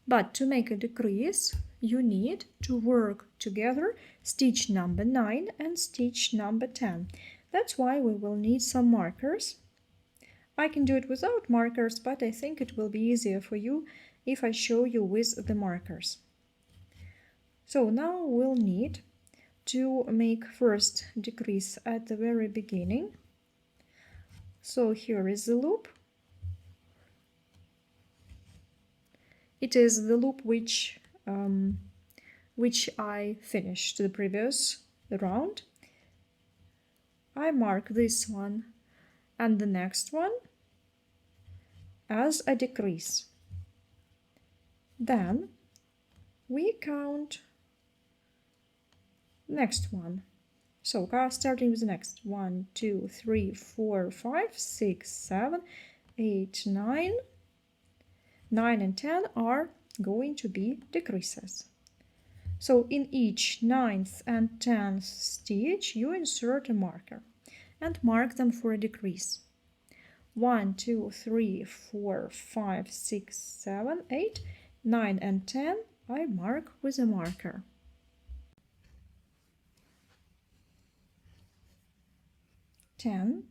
But to make a decrease, you need to work together stitch number 9 and stitch number 10. That's why we will need some markers. I can do it without markers, but I think it will be easier for you if I show you with the markers. So now we'll need to make first decrease at the very beginning. So here is the loop. It is the loop which I finished the previous round. I mark this one and the next one as a decrease. Then we count next one. So starting with the next 1, 2, 3, 4, 5, 6, 7, 8, 9. 9 and 10 are going to be decreases. So in each 9th and 10th stitch, you insert a marker and mark them for a decrease. 1, 2, 3, 4, 5, 6, 7, 8, 9 and 10 I mark with a marker. 10,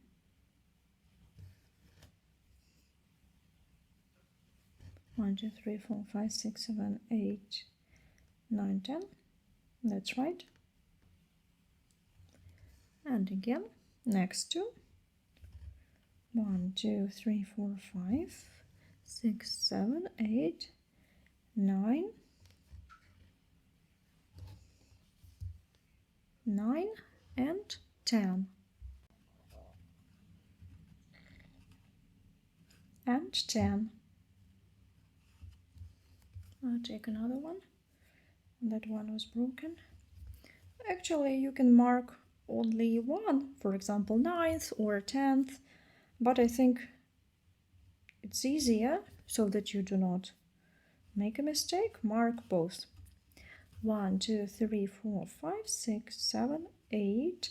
1, 2, 3, 4, 5, 6, 7, 8, 9, 10. That's right. And again, next two. 1, 2, 3, 4, 5, 6, 7, 8, 9, 9 and 10. And 10. I'll take another one. That one was broken. Actually, you can mark only one, for example, 9th or 10th, but I think it's easier so that you do not make a mistake. Mark both. 1, 2, 3, 4, 5, 6, 7, 8,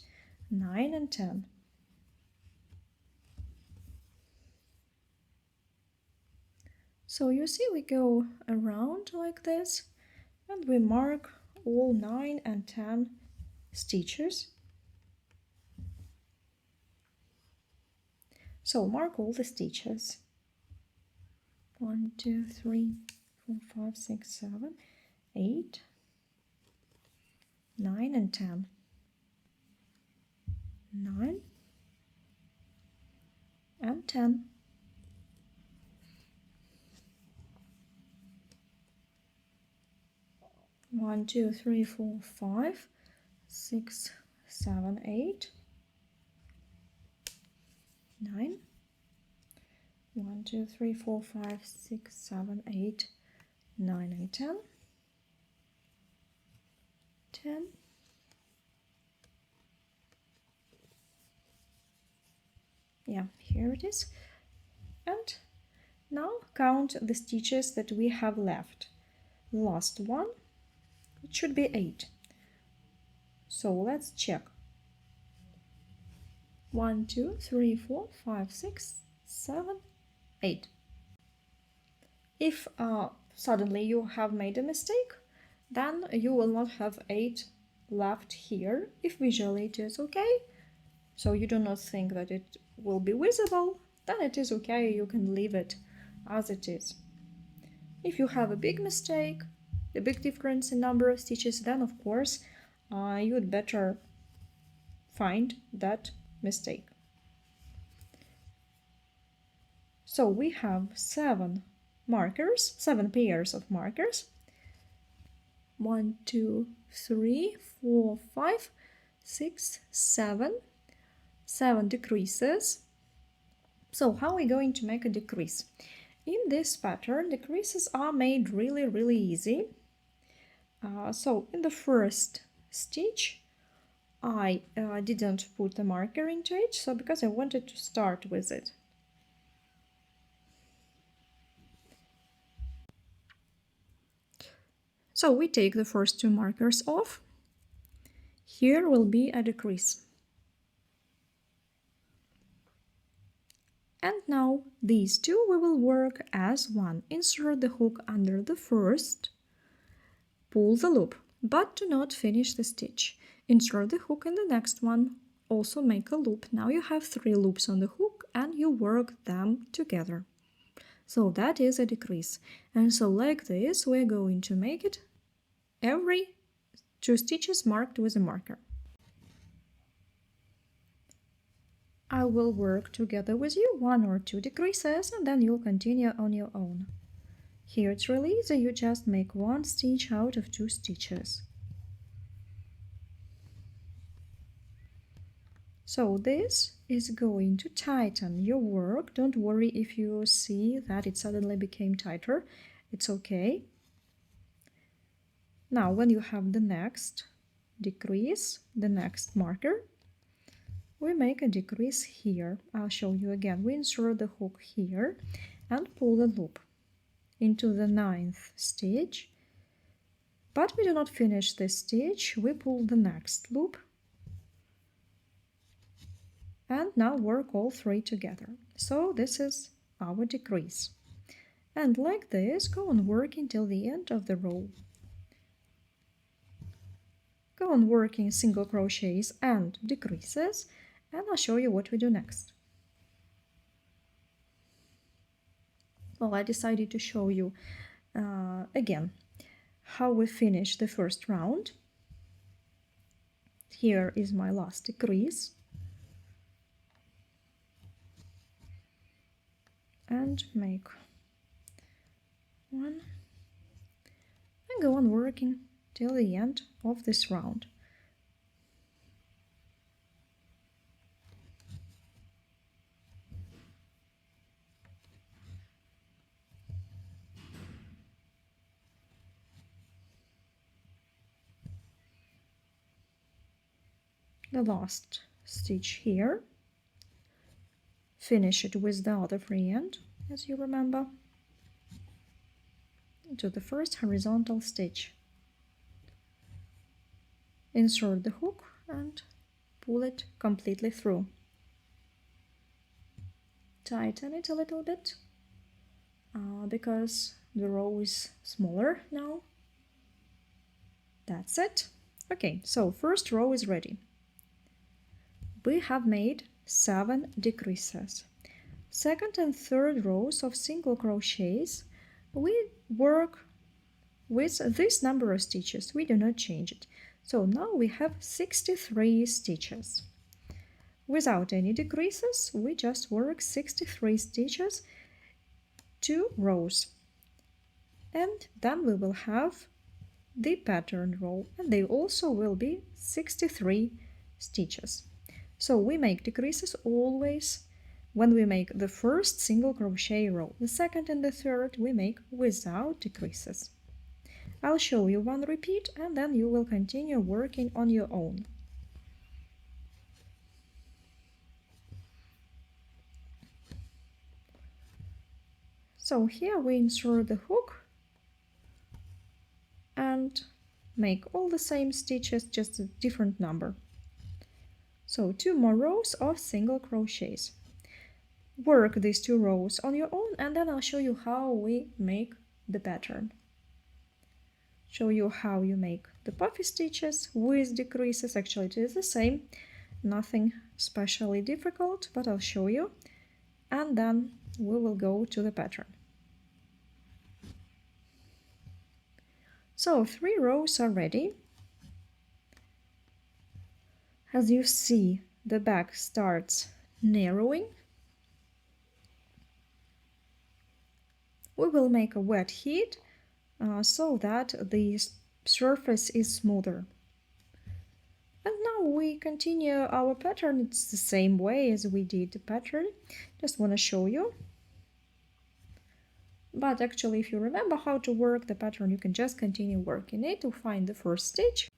9 and 10. So you see we go around like this and we mark all 9 and 10 stitches. So mark all the stitches. 1, 2, 3, 4, 5, 6, 7, 8, 9 and 10. 9 and 10. One, 2, 3, 4, 5, 6, 7, 8, 9. 1, 2, 3, 4, 5, 6, 7, 8, 9 and 10, 10, yeah, here it is. And now count the stitches that we have left. Last one, it should be 8. So let's check. 1, 2, 3, 4, 5, 6, 7, 8. If suddenly you have made a mistake, then you will not have 8 left here if visually it is okay. So you do not think that it will be visible, then it is okay, you can leave it as it is. If you have a big mistake, a big difference in number of stitches, then of course you would better find that mistake. So we have 7 markers, 7 pairs of markers. 1, 2, 3, 4, 5, 6, 7. 7 decreases. So how are we going to make a decrease? In this pattern, decreases are made really easy. So in the first stitch, I didn't put a marker into it, so because I wanted to start with it. So we take the first 2 markers off. Here will be a decrease. And now these 2 we will work as one. Insert the hook under the first, pull the loop, but do not finish the stitch. Insert the hook in the next one, also make a loop. Now you have 3 loops on the hook and you work them together. So that is a decrease. And so like this we're going to make it every 2 stitches marked with a marker. I will work together with you 1 or 2 decreases and then you'll continue on your own. Here it's really easy, you just make 1 stitch out of 2 stitches. So this is going to tighten your work. Don't worry if you see that it suddenly became tighter, it's okay. Now when you have the next decrease, the next marker, we make a decrease here. I'll show you again. We insert the hook here and pull the loop into the 9th stitch, but we do not finish this stitch. We pull the next loop and now work all 3 together. So this is our decrease. And like this, go on working till the end of the row. Go on working single crochets and decreases, and I'll show you what we do next. Well, I decided to show you again how we finish the first round. Here is my last decrease. And make 1 and go on working till the end of this round. The last stitch here, finish it with the other free end, as you remember, into the first horizontal stitch. Insert the hook and pull it completely through. Tighten it a little bit because the row is smaller now. That's it. Okay, so first row is ready. We have made 7 decreases. Second and third rows of single crochets, we work with this number of stitches. We do not change it. So now we have 63 stitches. Without any decreases, we just work 63 stitches, 2 rows. And then we will have the pattern row, and they also will be 63 stitches. So we make decreases always when we make the first single crochet row. The second and the third we make without decreases. I'll show you one repeat and then you will continue working on your own. So here we insert the hook and make all the same stitches, just a different number. So 2 more rows of single crochets. Work these 2 rows on your own and then I'll show you how we make the pattern. Show you how you make the puffy stitches with decreases. Actually it is the same, nothing especially difficult, but I'll show you and then we will go to the pattern. So 3 rows are ready. As you see, the back starts narrowing. We will make a wet heat so that the surface is smoother. And now we continue our pattern. It's the same way as we did the pattern. Just want to show you. But actually, if you remember how to work the pattern, you can just continue working it to find the first stitch.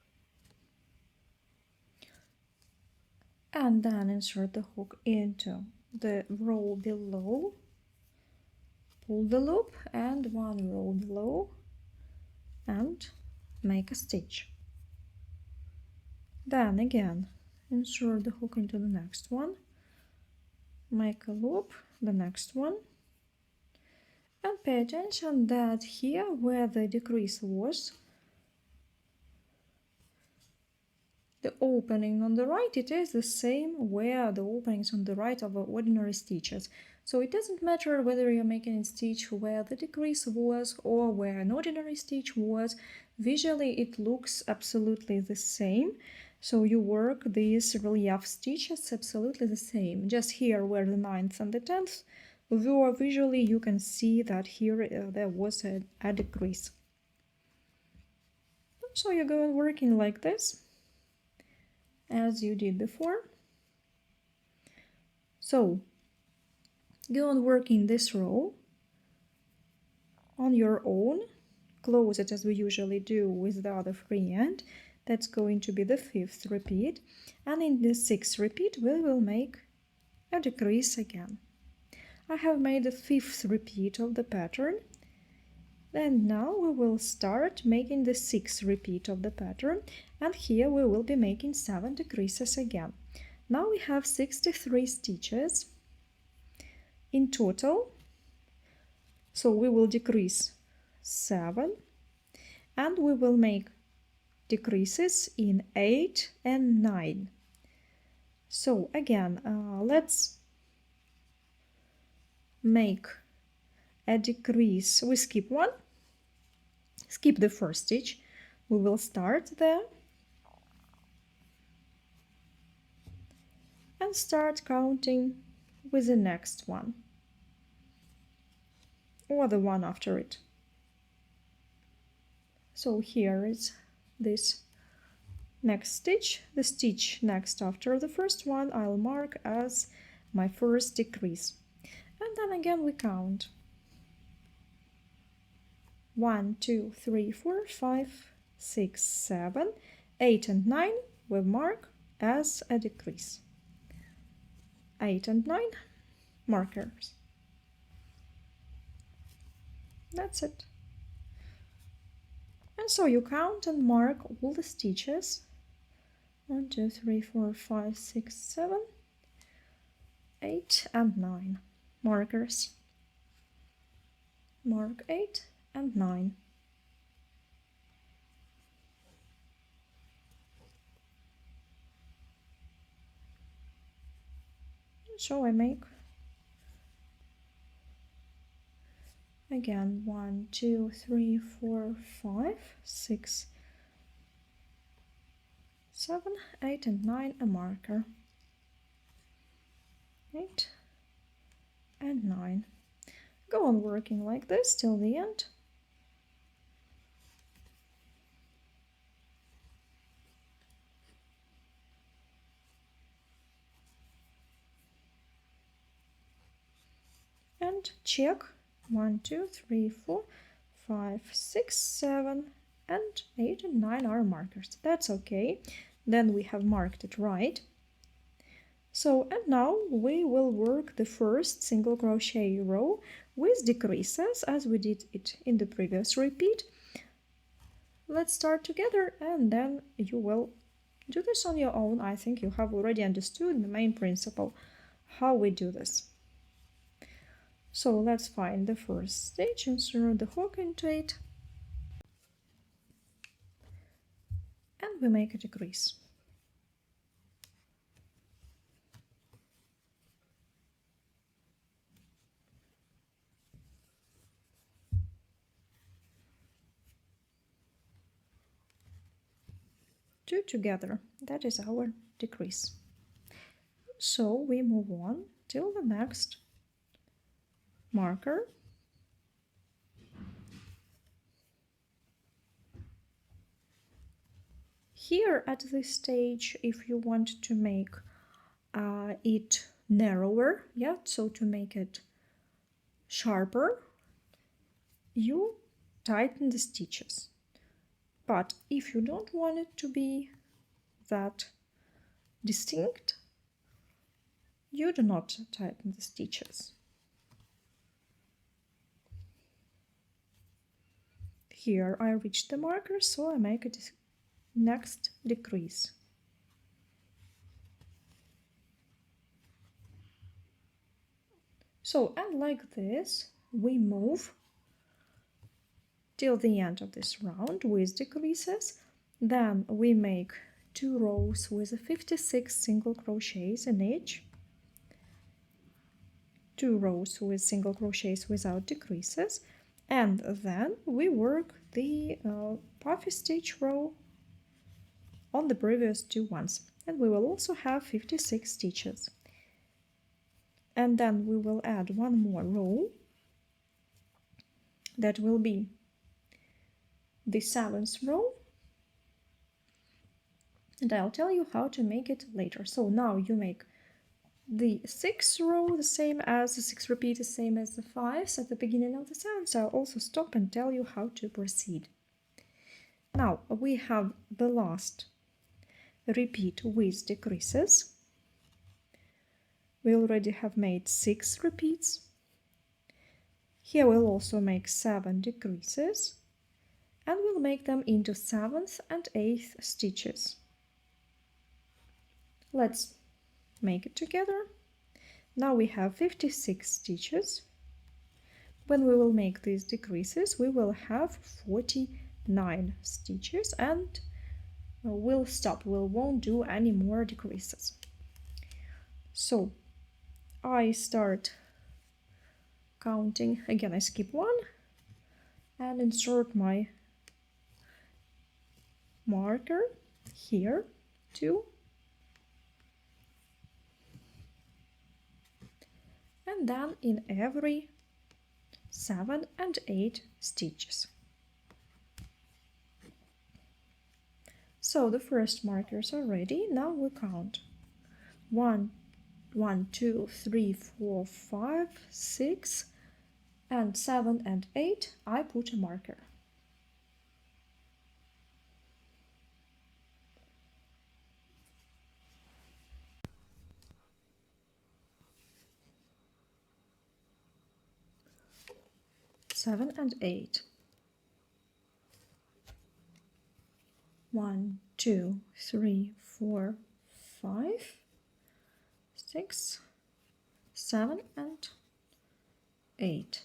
And then insert the hook into the row below. Pull the loop and 1 row below and make a stitch. Then again, insert the hook into the next one. Make a loop, the next one. And pay attention that here where the decrease was, the opening on the right, it is the same where the openings on the right of ordinary stitches. So it doesn't matter whether you're making a stitch where the decrease was or where an ordinary stitch was. Visually it looks absolutely the same. So you work these relief stitches absolutely the same. Just here where the 9th and the 10th, visually you can see that here there was a decrease. So you go on working like this, as you did before. So go on working this row on your own, close it as we usually do with the other free end. That's going to be the 5th repeat, and in the 6th repeat we will make a decrease again. I have made the 5th repeat of the pattern, and now we will start making the 6th repeat of the pattern, and here we will be making 7 decreases again. Now we have 63 stitches in total, so we will decrease 7 and we will make decreases in 8 and 9. So again, let's make a decrease. We skip one, skip the first stitch, we will start there and start counting with the next one or the one after it. So here is this next stitch, the stitch next after the first one I'll mark as my first decrease. And then again we count 1, 2, 3, 4, 5, 6, 7, 8 and 9 we mark as a decrease. 8 and 9 markers. That's it. And so you count and mark all the stitches. 1, 2, 3, 4, 5, 6, 7, 8 and 9 markers. Mark 8 and 9. So I make again 1, 2, 3, 4, 5, 6, 7, 8 and 9 a marker. 8 and 9. Go on working like this till the end. and check 1, 2, 3, 4, 5, 6, 7 and 8 and 9 are markers. That's okay. Then we have marked it right. So, and now we will work the first single crochet row with decreases as we did it in the previous repeat. Let's start together and then you will do this on your own. I think you have already understood the main principle, how we do this. So let's find the first stitch, insert the hook into it, and we make a decrease. Two together, that is our decrease. So we move on till the next marker. Here at this stage, if you want to make it narrower, yeah, so to make it sharper, you tighten the stitches. But if you don't want it to be that distinct, you do not tighten the stitches. Here I reached the marker, so I make a next decrease. So, and like this, we move till the end of this round with decreases. Then we make 2 rows with 56 single crochets in each, 2 rows with single crochets without decreases, and then we work the puffy stitch row on the previous 2 ones, and we will also have 56 stitches. And then we will add 1 more row that will be the 7th row, and I'll tell you how to make it later. So now you make the 6th row the same as the 6th repeat, the same as the 5s at the beginning of the 7th. So I'll also stop and tell you how to proceed. Now we have the last repeat with decreases. We already have made 6 repeats. Here we'll also make 7 decreases, and we'll make them into 7th and 8th stitches. Let's make it together. Now we have 56 stitches. When we will make these decreases, we will have 49 stitches, and we'll stop. We won't do any more decreases. So I start counting. Again, I skip 1 and insert my marker here, 2, and then in every 7 and 8 stitches. So the first markers are ready. Now we count 1, 2, 3, 4, 5, 6, and 7 and 8. I put a marker. Seven and 8. 1, 2, 3, 4, 5, 6, 7 and 8.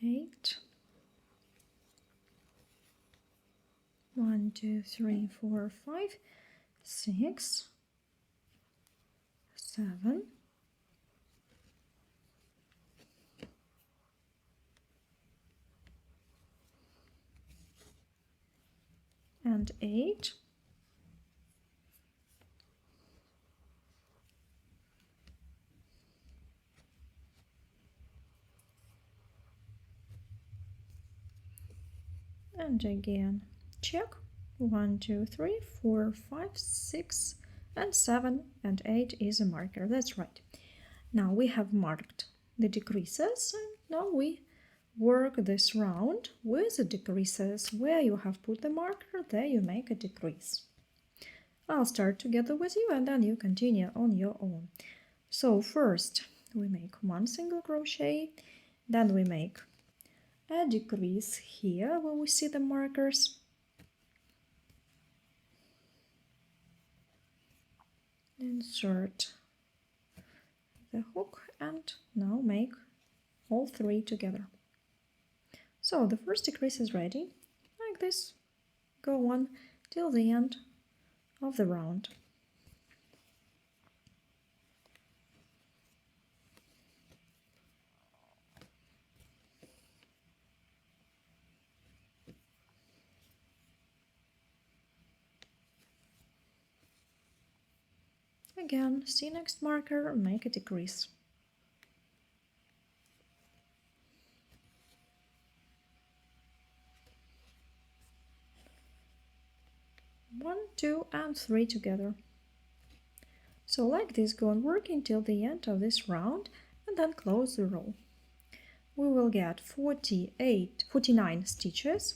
8. 1, 2, 3, 4, 5, 6, 7, and 8. And again check 1, 2, 3, 4, 5, 6, and 7 and 8 is a marker. That's right. Now we have marked the decreases, and now we work this round with the decreases. Where you have put the marker, there you make a decrease. I'll start together with you and then you continue on your own. So first we make one single crochet, then we make a decrease here where we see the markers. Insert the hook and now make all three together. So the first decrease is ready, like this. Go on till the end of the round. Again, see next marker, make a decrease. One, two, and three together. So like this, go on working till the end of this round and then close the row. We will get 49 stitches,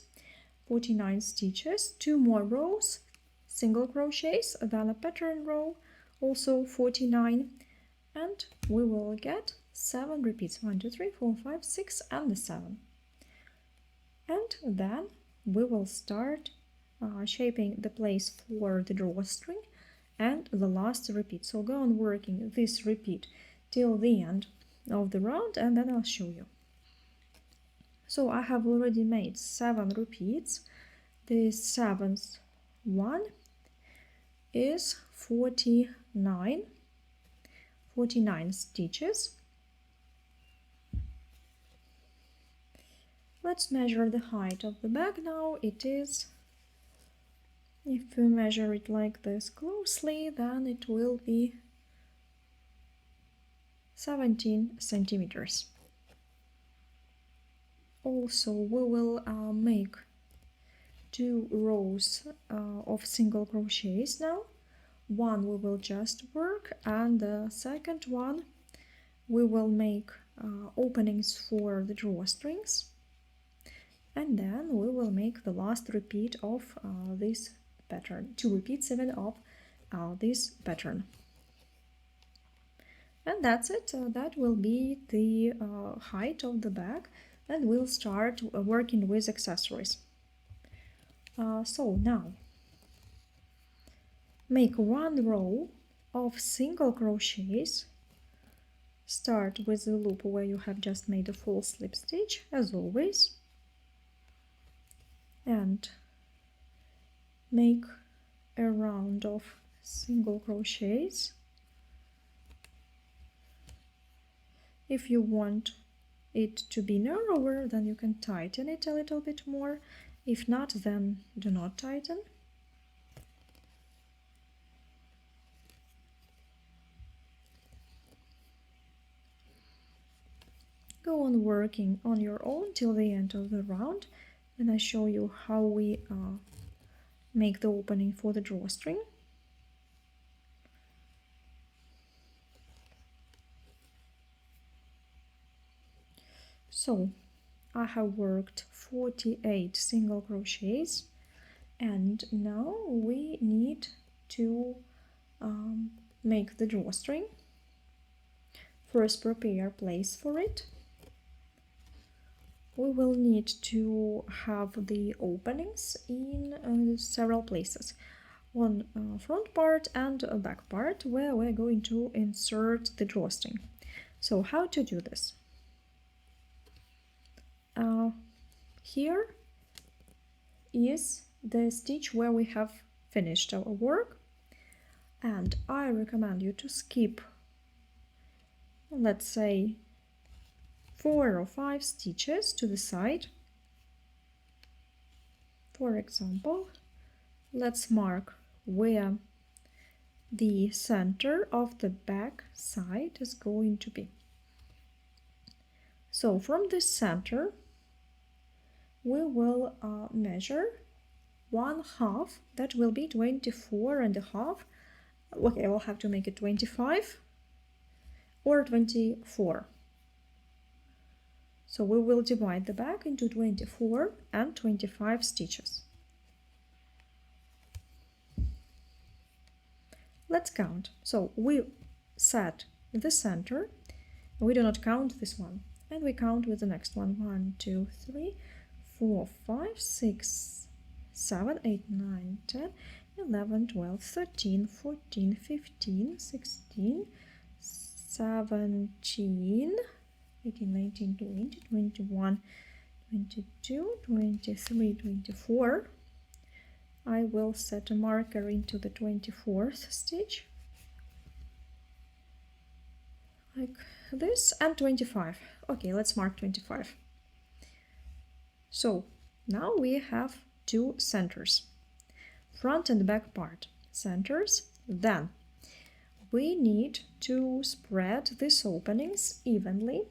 2 more rows, single crochets, then a pattern row, also 49, and we will get 7 repeats, 1, 2, 3, 4, 5, 6, and the 7. And then we will start shaping the place for the drawstring and the last repeat. So go on working this repeat till the end of the round and then I'll show you. So I have already made 7 repeats. The 7th one is 49 stitches. Let's measure the height of the bag now. It is, if we measure it like this closely, then it will be 17 centimeters. Also, we will make 2 rows of single crochets now. One we will just work, and the second one we will make openings for the drawstrings, and then we will make the last repeat of this pattern, 2 repeats even of this pattern. And that's it. That will be the height of the bag, and we'll start working with accessories. So now make 1 row of single crochets. Start with the loop where you have just made a full slip stitch, as always, and make a round of single crochets. If you want it to be narrower, then you can tighten it a little bit more. If not, then do not tighten. Go on working on your own till the end of the round, and I show you how we make the opening for the drawstring. So I have worked 48 single crochets, and now we need to make the drawstring. First, prepare place for it. We will need to have the openings in several places, on front part and back part, where we're going to insert the drawstring. So how to do this? Here is the stitch where we have finished our work, and I recommend you to skip, let's say, 4 or 5 stitches to the side. For example, let's mark where the center of the back side is going to be. So from this center we will measure 1/2, that will be 24.5. Okay, I will have to make it 25 or 24. So we will divide the bag into 24 and 25 stitches. Let's count. So we set the center, we do not count this one, and we count with the next one. 1, 2, 3, 4, 5, 6, 7, 8, 9, 10, 11, 12, 13, 14, 15, 16, 17, 18, 19, 20, 21, 22, 23, 24. I will set a marker into the 24th stitch, like this, and 25. Okay, let's mark 25. So now we have two centers, front and back part, centers. Then we need to spread these openings evenly.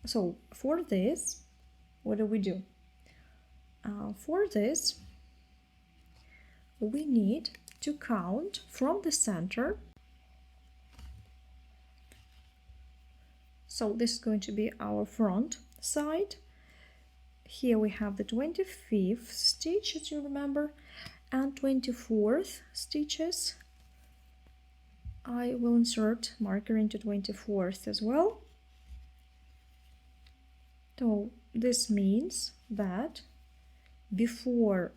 So for this, what do we do? For this, we need to count from the center. So this is going to be our front side. Here we have the 25th stitch, as you remember, and 24th stitches. I will insert marker into 24th as well. So this means that before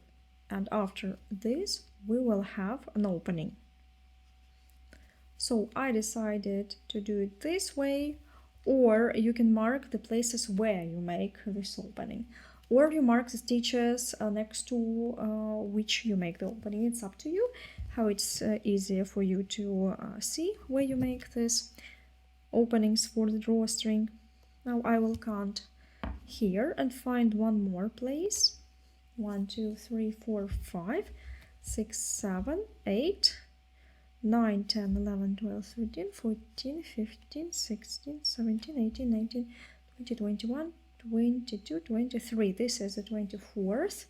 and after this we will have an opening. So I decided to do it this way, or you can mark the places where you make this opening, or you mark the stitches next to which you make the opening. It's up to you how it's easier for you to see where you make these openings for the drawstring. Now I will count here and find one more place. 1, 2, 3, 4, 5, 6, 7, 8, 9, 10, 11, 12, 13, 14, 15, 16, 17, 18, 19, 20, 21, 22, 23. This is the 24th.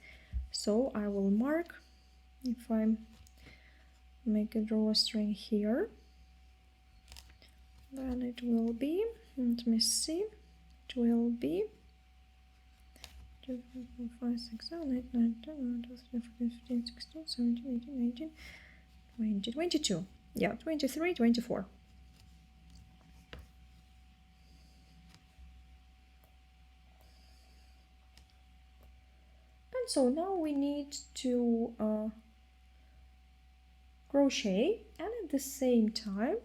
So I will mark, if I make a drawstring here, then it will be, let me see, it will be 2, 3, 4, 5, 6, 7, 8, 9, 10, 11, 12, 13, 14, 15, 16, 17, 18, 19, 20, 22. Yeah, 23, 24. And so now we need to crochet, and at the same time,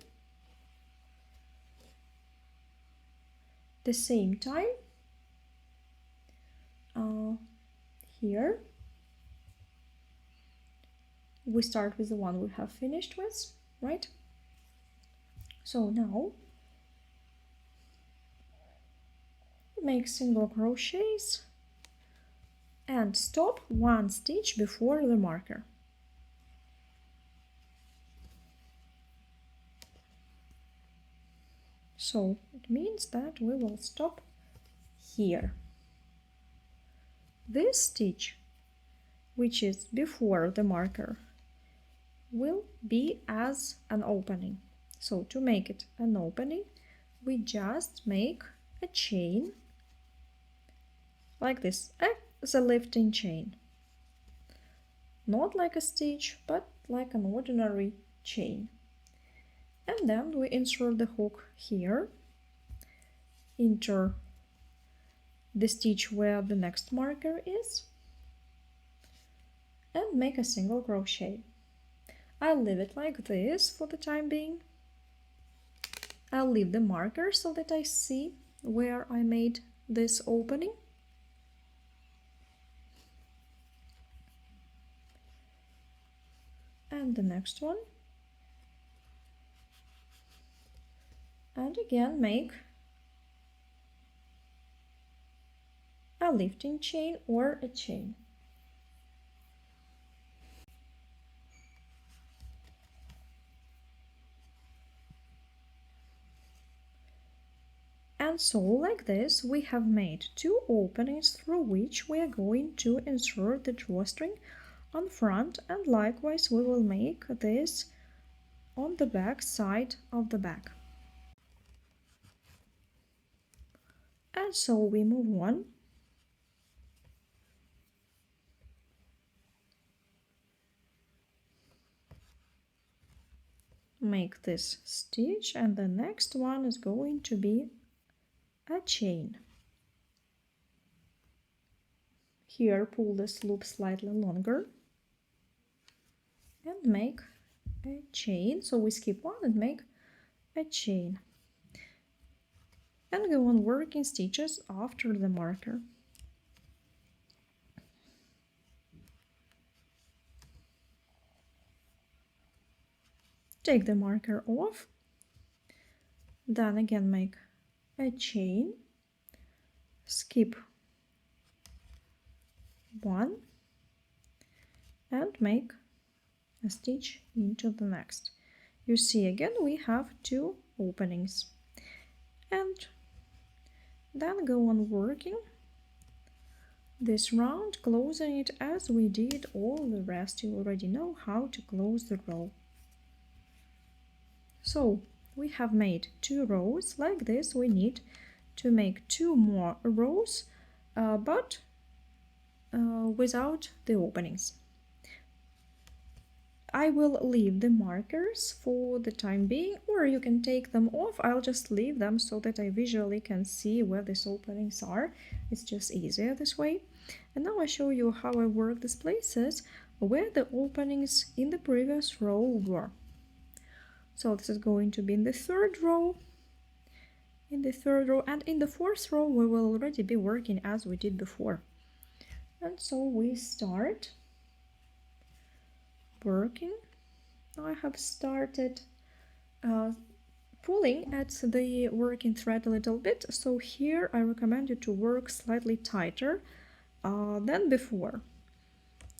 here we start with the one we have finished with, right? So now make single crochets and stop one stitch before the marker. So it means that we will stop here. This stitch, which is before the marker, will be as an opening. So to make it an opening, we just make a chain like this, as a lifting chain. Not like a stitch, but like an ordinary chain. And then we insert the hook here, enter the stitch where the next marker is, and make a single crochet. I'll leave it like this for the time being. I'll leave the marker so that I see where I made this opening. And the next one. And again make a lifting chain or a chain. And so, like this, we have made two openings through which we are going to insert the drawstring on front, and likewise we will make this on the back side of the bag. And so we move on. Make this stitch, and the next one is going to be a chain. Here pull this loop slightly longer and make a chain. So we skip one and make a chain. And go on working stitches after the marker. Take the marker off, then again make a chain, skip one, and make a stitch into the next. You see again we have two openings, and then go on working this round, closing it as we did all the rest. You already know how to close the row. So we have made two rows. Like this we need to make two more rows, but without the openings. I will leave the markers for the time being, or you can take them off. I'll just leave them so that I visually can see where these openings are. It's just easier this way. And now I show you how I work these places where the openings in the previous row were. So this is going to be in the third row, and in the fourth row we will already be working as we did before. And so we start working. I have started pulling at the working thread a little bit, so here I recommend you to work slightly tighter than before.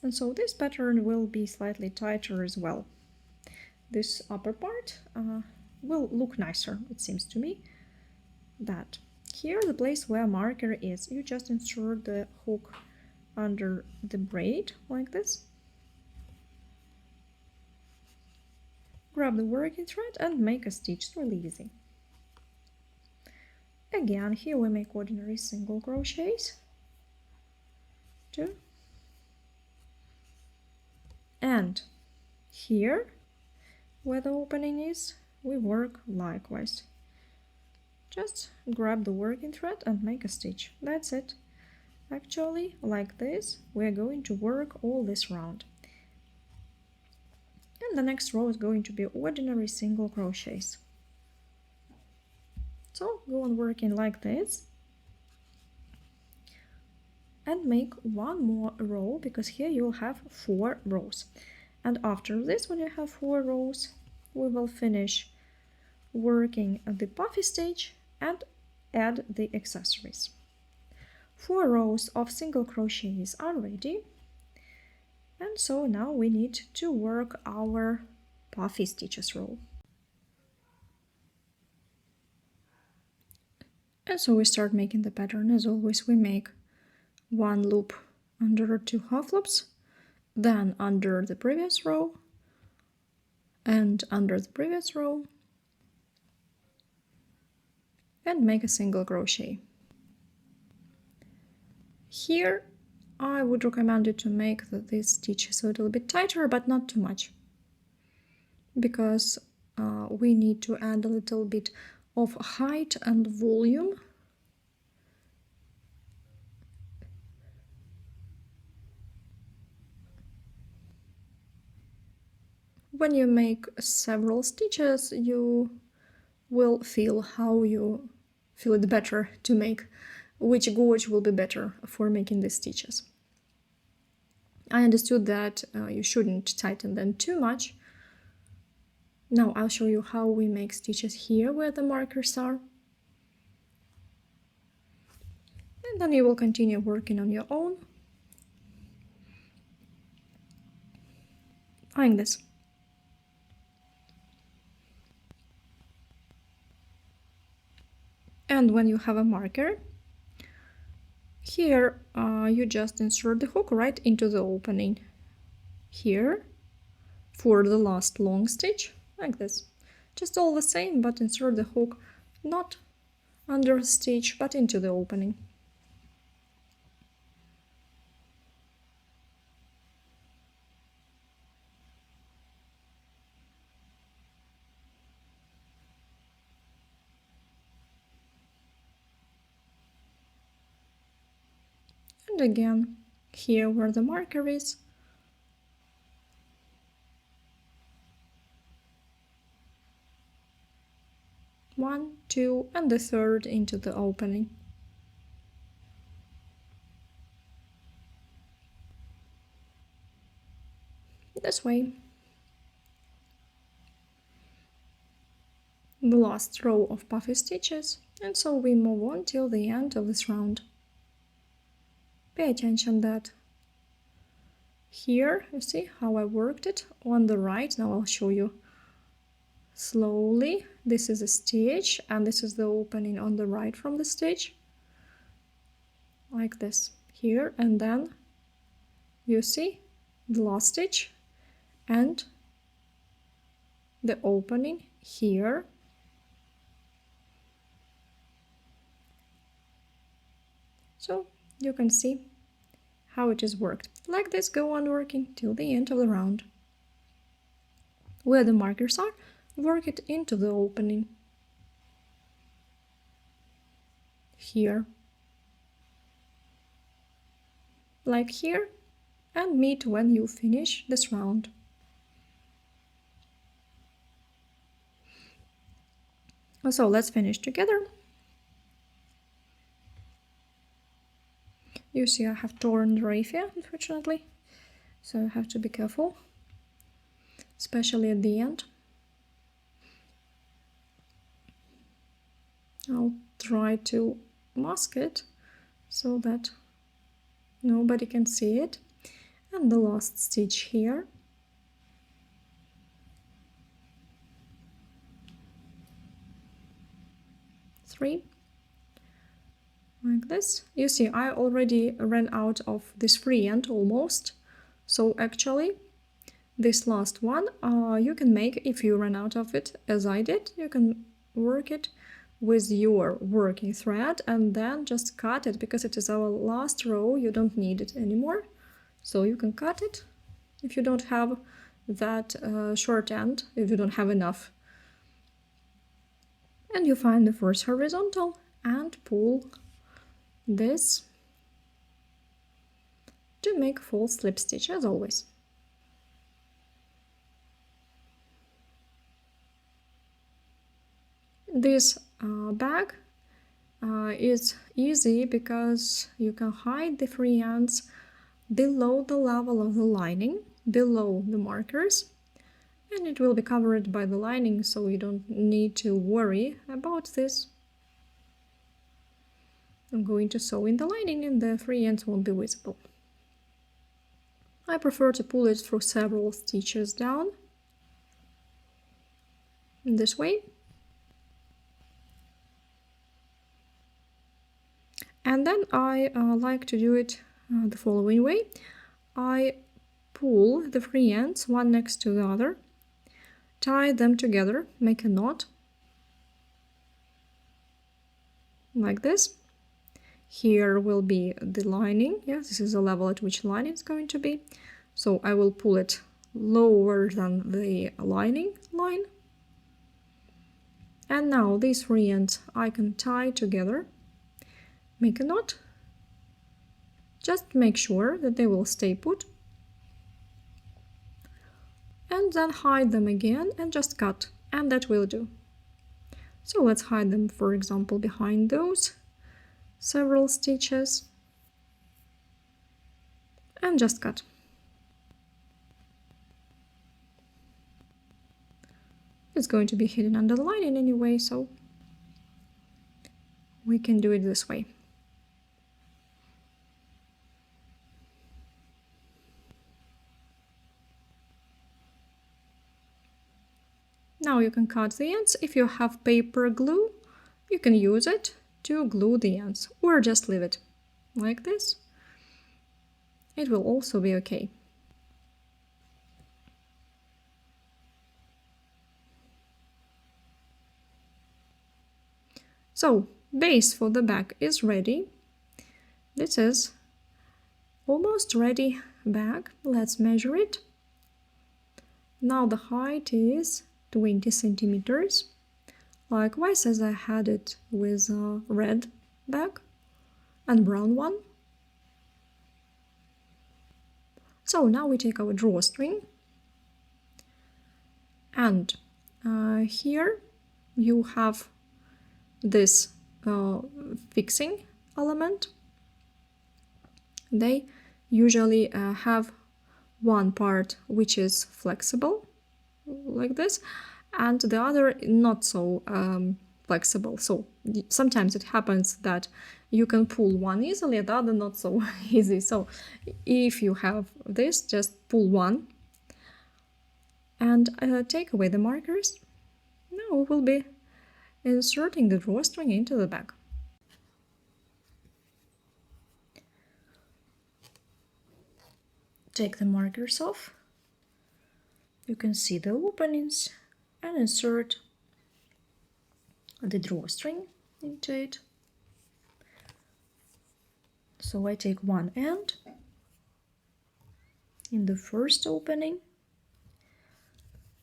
And so this pattern will be slightly tighter as well. This upper part will look nicer, it seems to me. That here, the place where marker is, you just insert the hook under the braid like this. Grab the working thread and make a stitch. It's really easy. Again, here we make ordinary single crochets. 2. And here, where the opening is, we work likewise. Just grab the working thread and make a stitch. That's it. Actually, like this, we're going to work all this round. And the next row is going to be ordinary single crochets. So go on working like this. And make one more row, because here you'll have 4 rows. And after this, when you have 4 rows, we will finish working the puffy stage and add the accessories. 4 rows of single crochets are ready. And so now we need to work our puffy stitches row. And so we start making the pattern. As always, we make 1 loop under 2 half loops, then under the previous row, and under the previous row, and make a single crochet. Here I would recommend you to make these stitches a little bit tighter, but not too much, because we need to add a little bit of height and volume. When you make several stitches, you will feel how you feel it better to make, which gauge will be better for making these stitches. I understood that you shouldn't tighten them too much. Now I'll show you how we make stitches here where the markers are. And then you will continue working on your own. Like this. And when you have a marker, here you just insert the hook right into the opening here for the last long stitch, like this. Just all the same, but insert the hook not under a stitch, but into the opening. And again, here where the marker is, one, two, and the third into the opening. This way. The last row of puffy stitches, and so we move on till the end of this round. Pay attention that here, you see how I worked it on the right. Now I'll show you slowly. This is a stitch, and this is the opening on the right from the stitch, like this here, and then you see the last stitch and the opening here. So you can see how it is worked. Like this, go on working till the end of the round. Where the markers are, work it into the opening here, like here, and meet when you finish this round. So let's finish together. You see I have torn the raffia, unfortunately, so I have to be careful, especially at the end. I'll try to mask it so that nobody can see it. And the last stitch here. Three. Like this. You see, I already ran out of this free end almost. So actually, this last one you can make, if you run out of it, as I did, you can work it with your working thread and then just cut it, because it is our last row. You don't need it anymore, so you can cut it if you don't have that short end, if you don't have enough. And you find the first horizontal and pull this to make full slip stitch, as always. This bag is easy because you can hide the free ends below the level of the lining, below the markers, and it will be covered by the lining, so you don't need to worry about this. I'm going to sew in the lining and the free ends won't be visible. I prefer to pull it through several stitches down, in this way. And then I like to do it the following way. I pull the free ends one next to the other, tie them together, make a knot, like this. Here will be the lining. Yes, this is the level at which lining is going to be. So I will pull it lower than the lining line. And now these free ends I can tie together, make a knot. Just make sure that they will stay put. And then hide them again and just cut, and that will do. So let's hide them, for example, behind those several stitches and just cut. It's going to be hidden under the lining anyway, so we can do it this way. Now you can cut the ends. If you have paper glue, you can use it to glue the ends, or just leave it like this. It will also be okay. So, base for the bag is ready. This is almost ready bag. Let's measure it. Now the height is 20 centimeters. Likewise as I had it with a red bag and brown one. So now we take our drawstring, and here you have this fixing element. They usually have one part which is flexible, like this, and the other not so flexible. So sometimes it happens that you can pull one easily, the other not so easy. So if you have this, just pull one and take away the markers. Now we will be inserting the drawstring into the bag. Take the markers off. You can see the openings and insert the drawstring into it. So I take one end in the first opening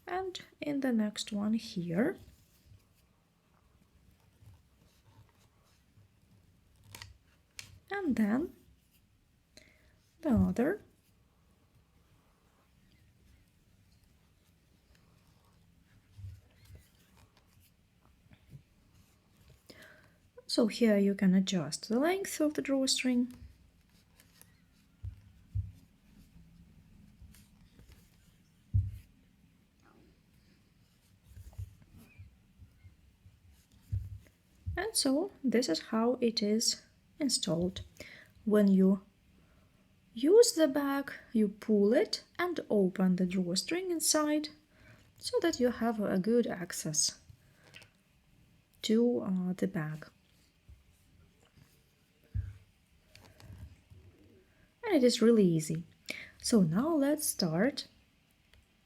and in the next one here. And then the other. So here you can adjust the length of the drawstring. And so this is how it is installed. When you use the bag, you pull it and open the drawstring inside so that you have a good access to the bag. And it is really easy. So now let's start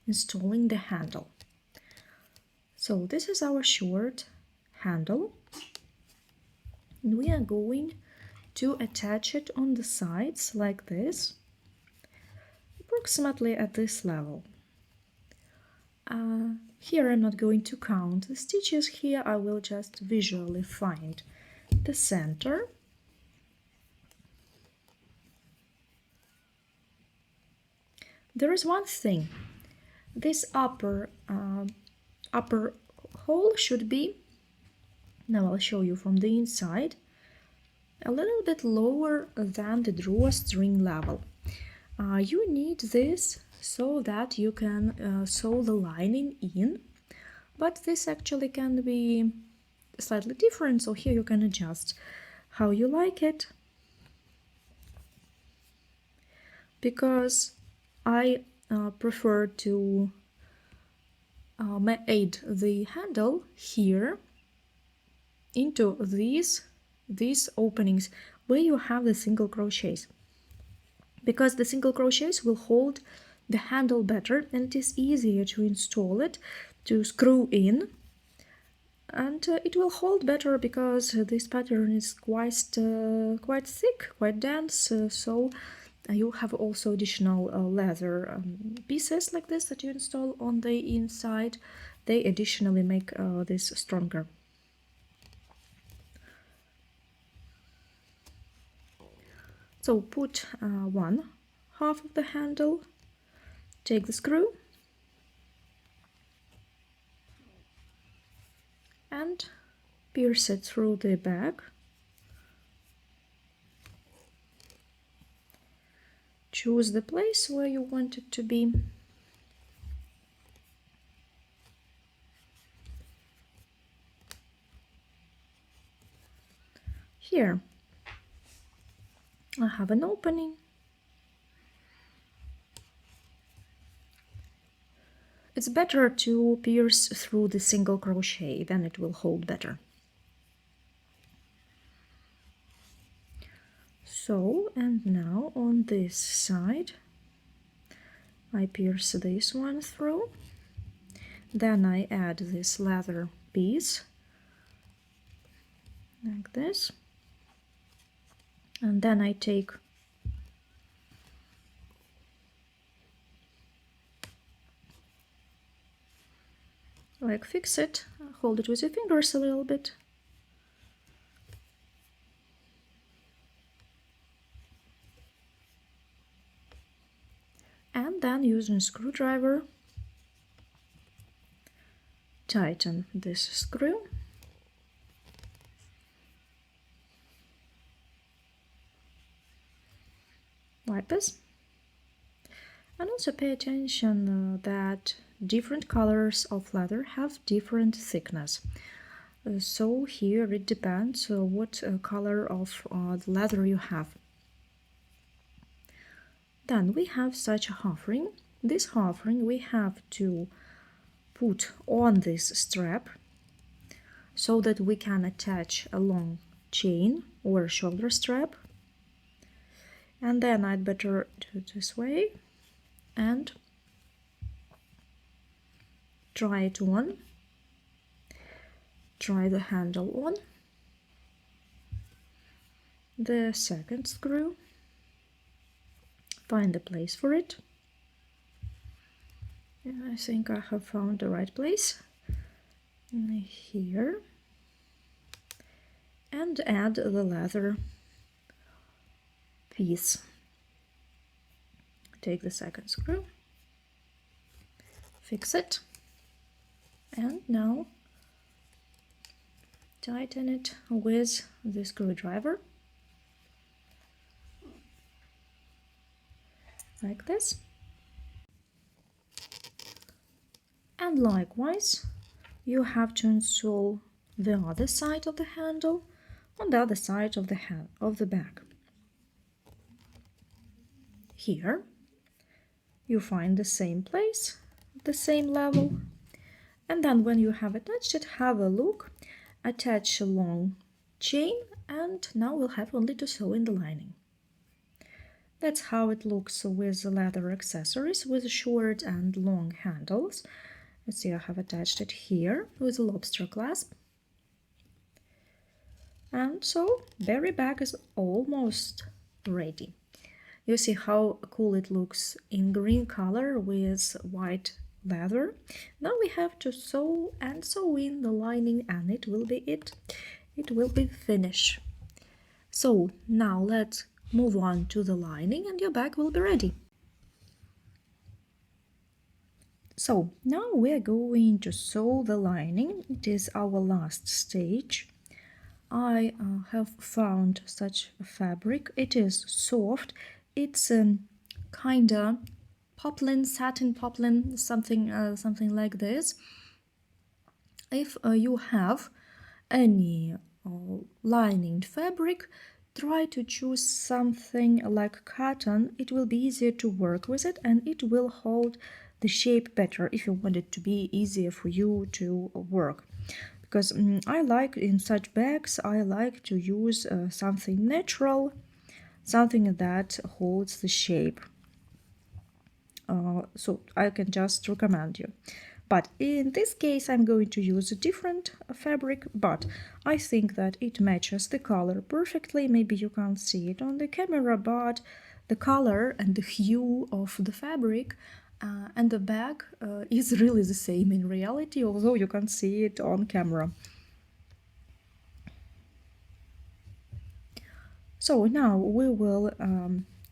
installing the handle. So this is our short handle. And we are going to attach it on the sides like this, approximately at this level. Here I'm not going to count the stitches. Here I will just visually find the center. There is one thing. This upper hole should be, now I'll show you from the inside, a little bit lower than the drawstring level. You need this so that you can sew the lining in, but this actually can be slightly different, so here you can adjust how you like it. Because I prefer to add the handle here into these openings where you have the single crochets, because the single crochets will hold the handle better and it is easier to install it, to screw in, and it will hold better because this pattern is quite thick, quite dense, so you have also additional leather pieces like this that you install on the inside. They additionally make this stronger. So put one half of the handle, take the screw and pierce it through the bag. Choose the place where you want it to be. Here I have an opening. It's better to pierce through the single crochet, then it will hold better. So, and now on this side I pierce this one through, then I add this leather piece like this, and then I take fix it, hold it with your fingers a little bit, and then using a screwdriver tighten this screw. Like this. And also pay attention that different colors of leather have different thickness. So here it depends what color of the leather you have. Then we have such a half ring. This half ring we have to put on this strap so that we can attach a long chain or shoulder strap. And then I'd better do it this way and try it on, try the handle on, the second screw, find the place for it. And I think I have found the right place here, and add the leather piece. Take the second screw, fix it, and now tighten it with the screwdriver like this. And likewise you have to install the other side of the handle on the other side of the bag. Here you find the same place, the same level, and then when you have attached it, have a look, attach a long chain, and now we'll have only to sew in the lining. That's how it looks with the leather accessories with short and long handles. Let's see, I have attached it here with a lobster clasp. And so berry bag is almost ready. You see how cool it looks in green color with white leather. Now we have to sew and sew in the lining, and it will be it. It will be finished. So now let's move on to the lining and your bag will be ready. So now we are going to sew the lining. It is our last stage. I have found such a fabric. It is soft. It's kinda poplin, satin poplin, something like this. If you have any lining fabric, try to choose something like cotton. It will be easier to work with it, and it will hold the shape better if you want it to be easier for you to work. Because I like, in such bags, I like to use something natural, something that holds the shape. So I can just recommend you. But in this case, I'm going to use a different fabric, but I think that it matches the color perfectly. Maybe you can't see it on the camera, but the color and the hue of the fabric and the bag is really the same in reality, although you can't see it on camera. So now we will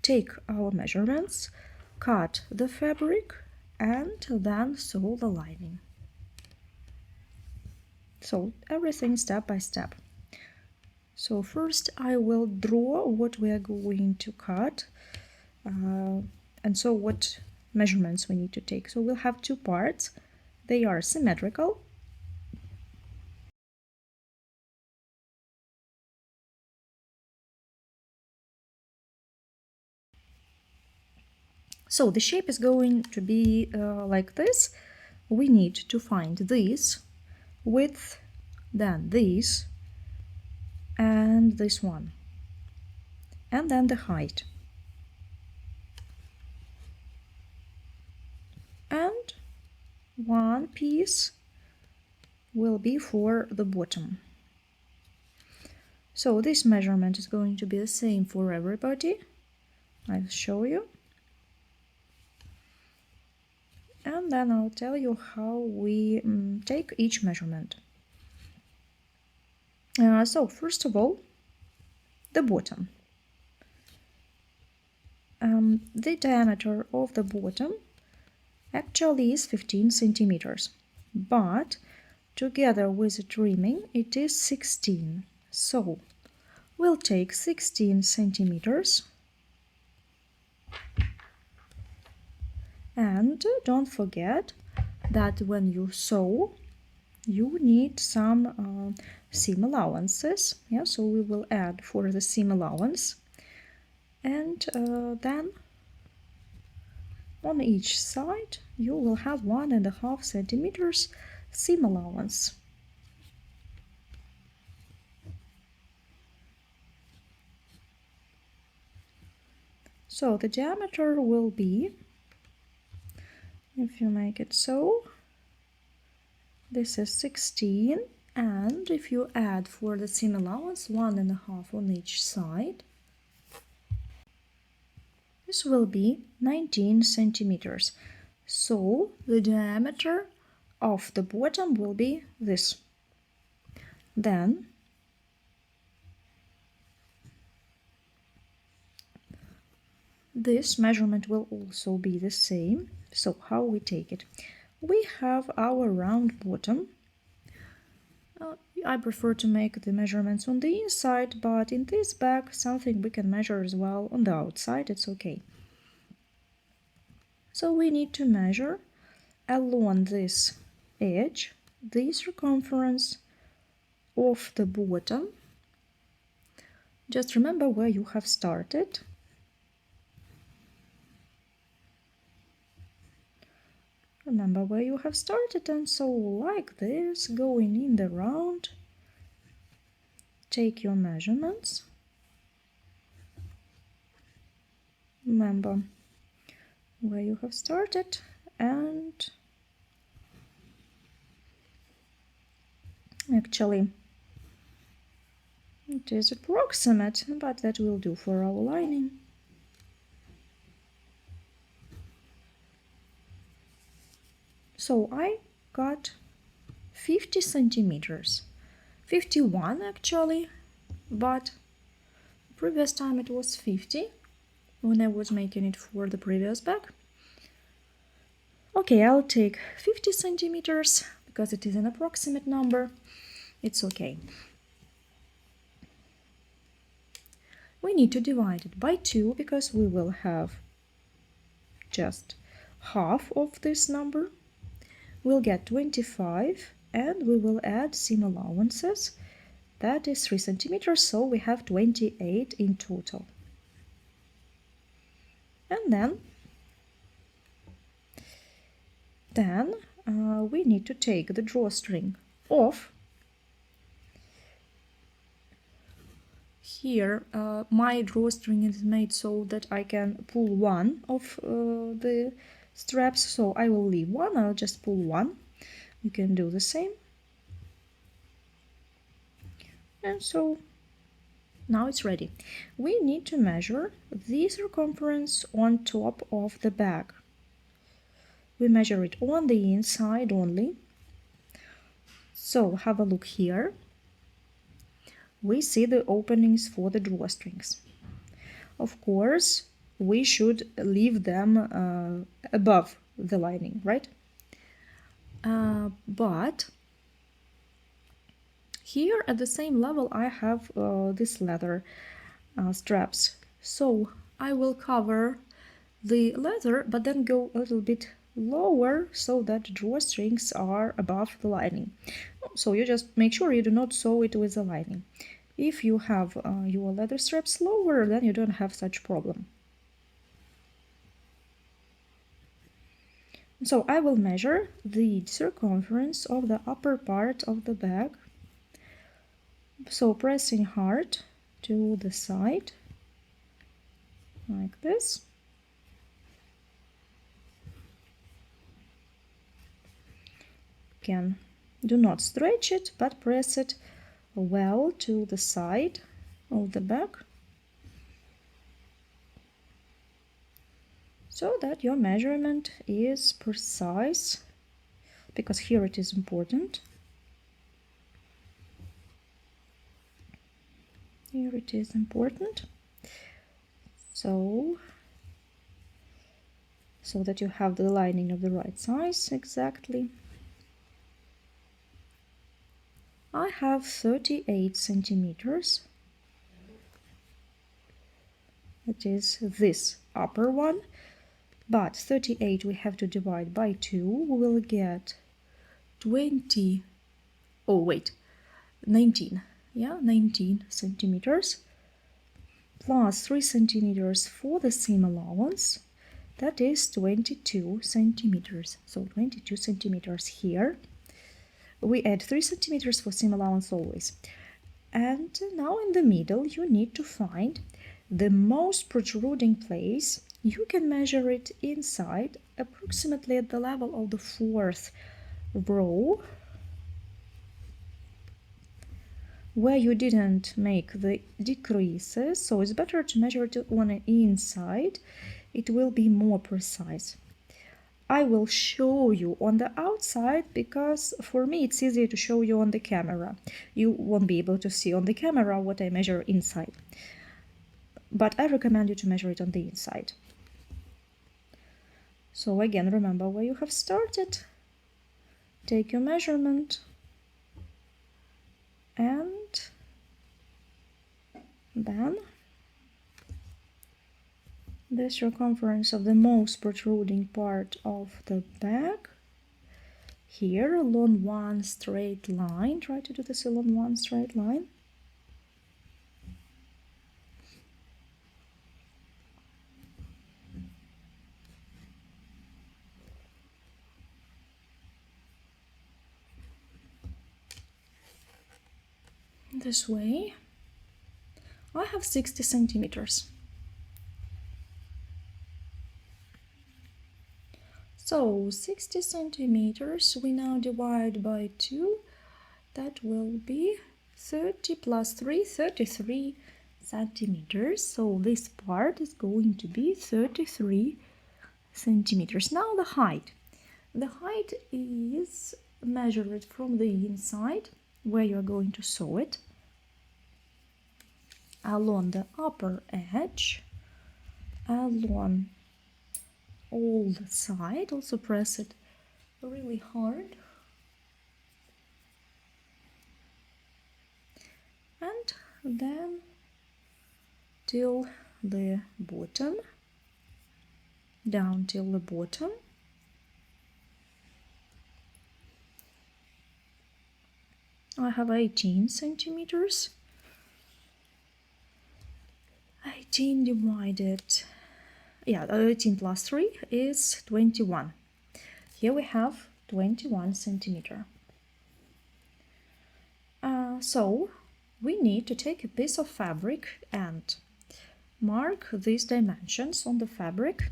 take our measurements, cut the fabric, and then sew the lining. So everything step by step. So first I will draw what we are going to cut, and so what measurements we need to take. So we'll have two parts. They are symmetrical. So the shape is going to be like this. We need to find this width, then this, and this one. and then the height. And one piece will be for the bottom. So this measurement is going to be the same for everybody. I'll show you. And then I'll tell you how we take each measurement. So first of all, the bottom. The diameter of the bottom actually is 15 centimeters, but together with the trimming it is 16. So we'll take 16 centimeters. And don't forget that when you sew, you need some seam allowances. Yeah, so we will add for the seam allowance. And then on each side you will have 1.5 centimeters seam allowance. So the diameter will be, if you make it so, this is 16, and if you add for the seam allowance 1.5 on each side, this will be 19 centimeters. So the diameter of the bottom will be this. Then this measurement will also be the same. So how we take it? We have our round bottom. I prefer to make the measurements on the inside, but in this bag something we can measure as well on the outside, it's okay. So we need to measure along this edge the circumference of the bottom. Just remember where you have started. Remember where you have started, and so like this, going in the round, take your measurements. Remember where you have started, and actually it is approximate, but that will do for our lining. So I got 50 centimeters, 51 actually, but previous time it was 50 when I was making it for the previous bag. Okay, I'll take 50 centimeters because it is an approximate number. It's okay. We need to divide it by 2 because we will have just half of this number. We'll get 25, and we will add seam allowances. That is 3 centimeters, so we have 28 in total. And then we need to take the drawstring off. Here my drawstring is made so that I can pull one of the straps, so I will leave one, I'll just pull one. You can do the same. And so now it's ready. We need to measure the circumference on top of the bag. We measure it on the inside only. So have a look here. We see the openings for the drawstrings. Of course, we should leave them above the lining, right? But here at the same level I have this leather straps. So I will cover the leather, but then go a little bit lower so that the drawstrings are above the lining. So you just make sure you do not sew it with the lining. If you have your leather straps lower, then you don't have such problem. So I will measure the circumference of the upper part of the bag. So pressing hard to the side. like this. Do not stretch it, but press it well to the side of the bag so that your measurement is precise, because here it is important. Here it is important. So that you have the lining of the right size exactly. I have 38 centimeters. That is this upper one, but 38 we have to divide by 2. We will get 19. Yeah, 19 centimeters plus 3 centimeters for the seam allowance. That is 22 centimeters. So 22 centimeters here. We add 3 centimeters for seam allowance always. And now in the middle you need to find the most protruding place. You can measure it inside, approximately at the level of the 4th row, where you didn't make the decreases. So it's better to measure it on the inside. It will be more precise. I will show you on the outside because for me it's easier to show you on the camera. You won't be able to see on the camera what I measure inside. But I recommend you to measure it on the inside. So again, remember where you have started. Take your measurement and then the circumference of the most protruding part of the bag here along one straight line. Try to do this along one straight line. This way. I have 60 centimeters. So 60 centimeters we now divide by 2. That will be 30 plus 3, 33 centimeters. So this part is going to be 33 centimeters. Now the height. The height is measured from the inside, where you are going to sew it, along the upper edge, along all the side. Also press it really hard. And then till the bottom, down till the bottom. I have 18 centimeters. 18 divided, 18 plus 3 is 21. Here we have 21 centimeter. So we need to take a piece of fabric and mark these dimensions on the fabric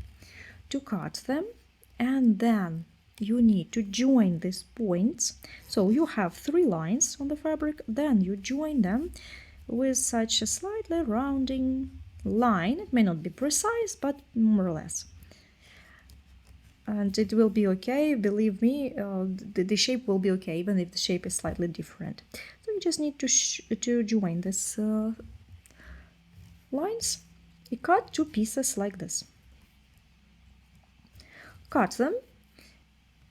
to cut them, and then you need to join these points. So you have 3 lines on the fabric, then you join them with such a slightly rounding line. It may not be precise, but more or less. And it will be okay, believe me, the shape will be okay, even if the shape is slightly different. So you just need to join these lines. You cut 2 pieces like this. Cut them,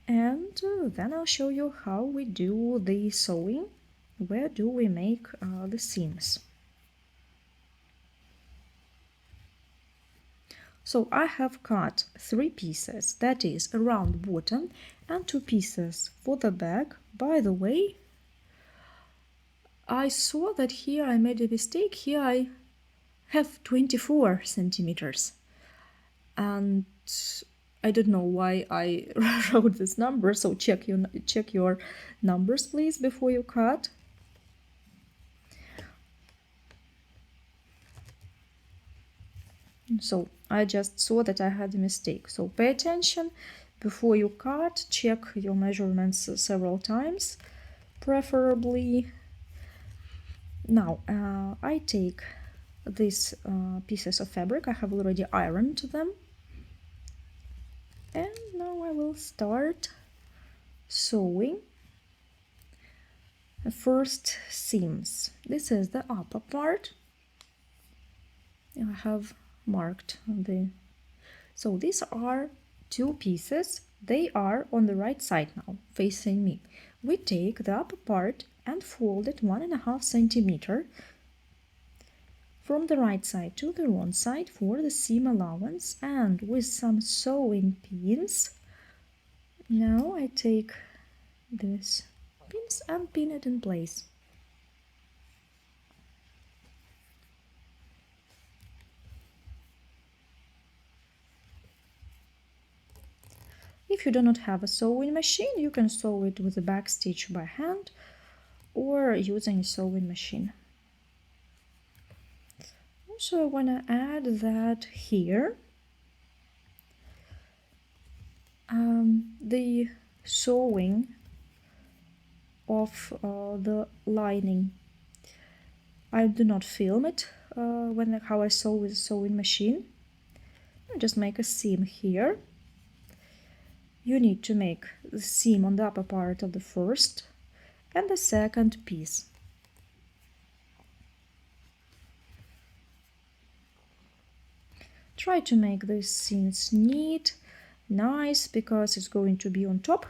and then I'll show you how we do the sewing. Where do we make the seams? So I have cut 3 pieces, that is a round bottom, and 2 pieces for the back. By the way, I saw that here I made a mistake. Here I have 24 centimeters, and I don't know why I wrote this number, so check your numbers please before you cut. So I just saw that I had a mistake. So pay attention before you cut, check your measurements several times, preferably. Now I take these pieces of fabric, I have already ironed them, and now I will start sewing the first seams. This is the upper part. I have marked so these are two pieces. They are on the right side now, facing me. We take the upper part and fold it 1.5 centimeter from the right side to the wrong side for the seam allowance, and with some sewing pins, now I take this pins and pin it in place. If you do not have a sewing machine, you can sew it with a back stitch by hand or using a sewing machine. Also, I want to add that here the sewing of the lining, I do not film it how I sew with a sewing machine. I just make a seam here. You need to make the seam on the upper part of the first and the second piece. Try to make these seams neat, nice, because it's going to be on top.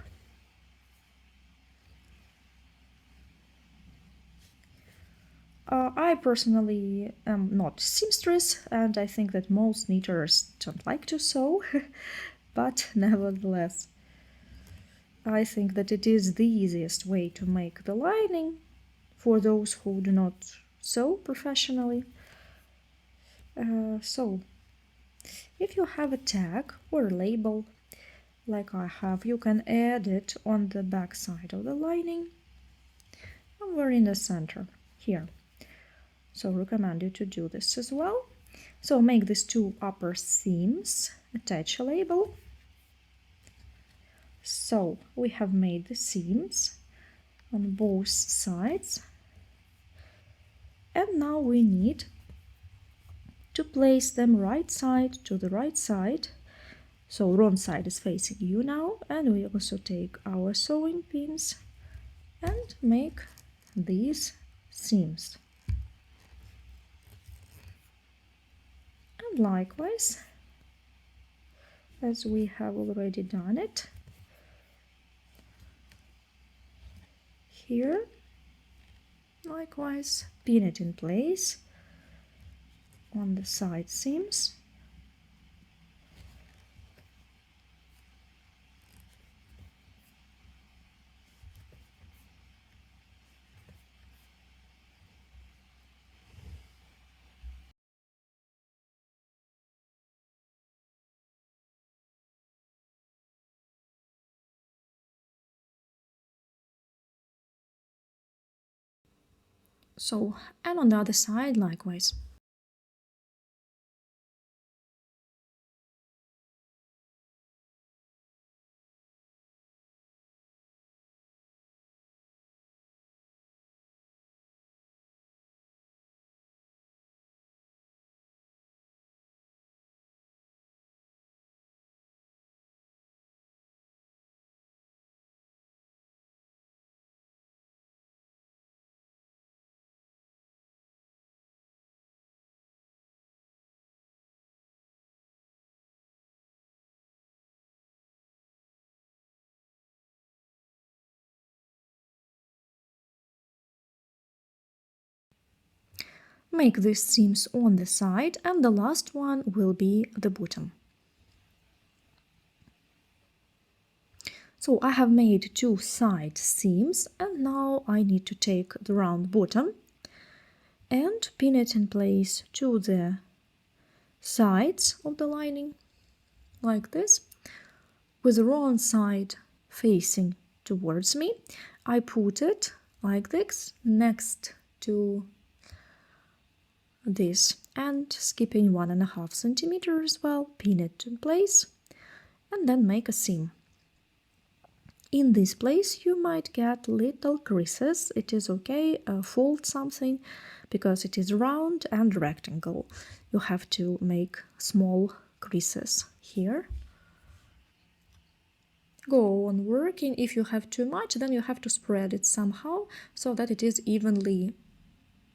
I personally am not seamstress, and I think that most knitters don't like to sew, but nevertheless, I think that it is the easiest way to make the lining for those who do not sew professionally. So, if you have a tag or a label, like I have, you can add it on the back side of the lining, and we're in the center here. So recommend you to do this as well. So make these two upper seams, attach a label. So we have made the seams on both sides, and now we need to place them right side to the right side. So wrong side is facing you now, and we also take our sewing pins and make these seams. And likewise, as we have already done it here, likewise pin it in place on the side seams. So, and on the other side likewise. Make these seams on the side, and the last one will be the bottom. So I have made two side seams, and now I need to take the round bottom and pin it in place to the sides of the lining, like this, with the wrong side facing towards me. I put it like this next to this and skipping 1.5 centimeters as well, pin it in place and then make a seam. In this place you might get little creases. It is okay, fold something because it is round and rectangle. You have to make small creases here. Go on working. If you have too much, then you have to spread it somehow so that it is evenly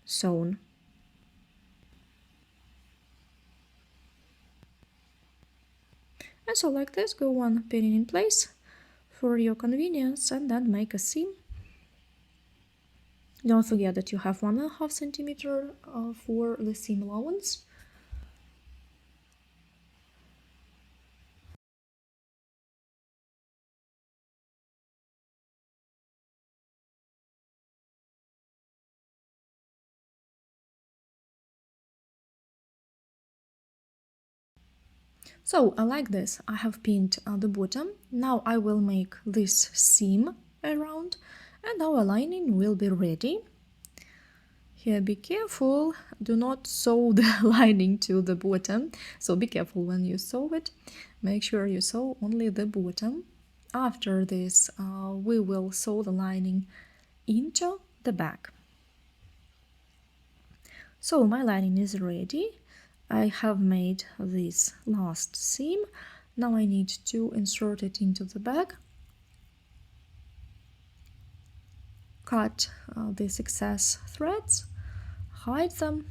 sewn. And so like this, go on pinning in place for your convenience and then make a seam. Don't forget that you have 1.5 centimeter for the seam allowance. So like this, I have pinned the bottom. Now I will make this seam around and our lining will be ready. Here, be careful, do not sew the lining to the bottom, so be careful when you sew it. Make sure you sew only the bottom. After this, we will sew the lining into the back. So my lining is ready. I have made this last seam. Now I need to insert it into the back. Cut these excess threads, hide them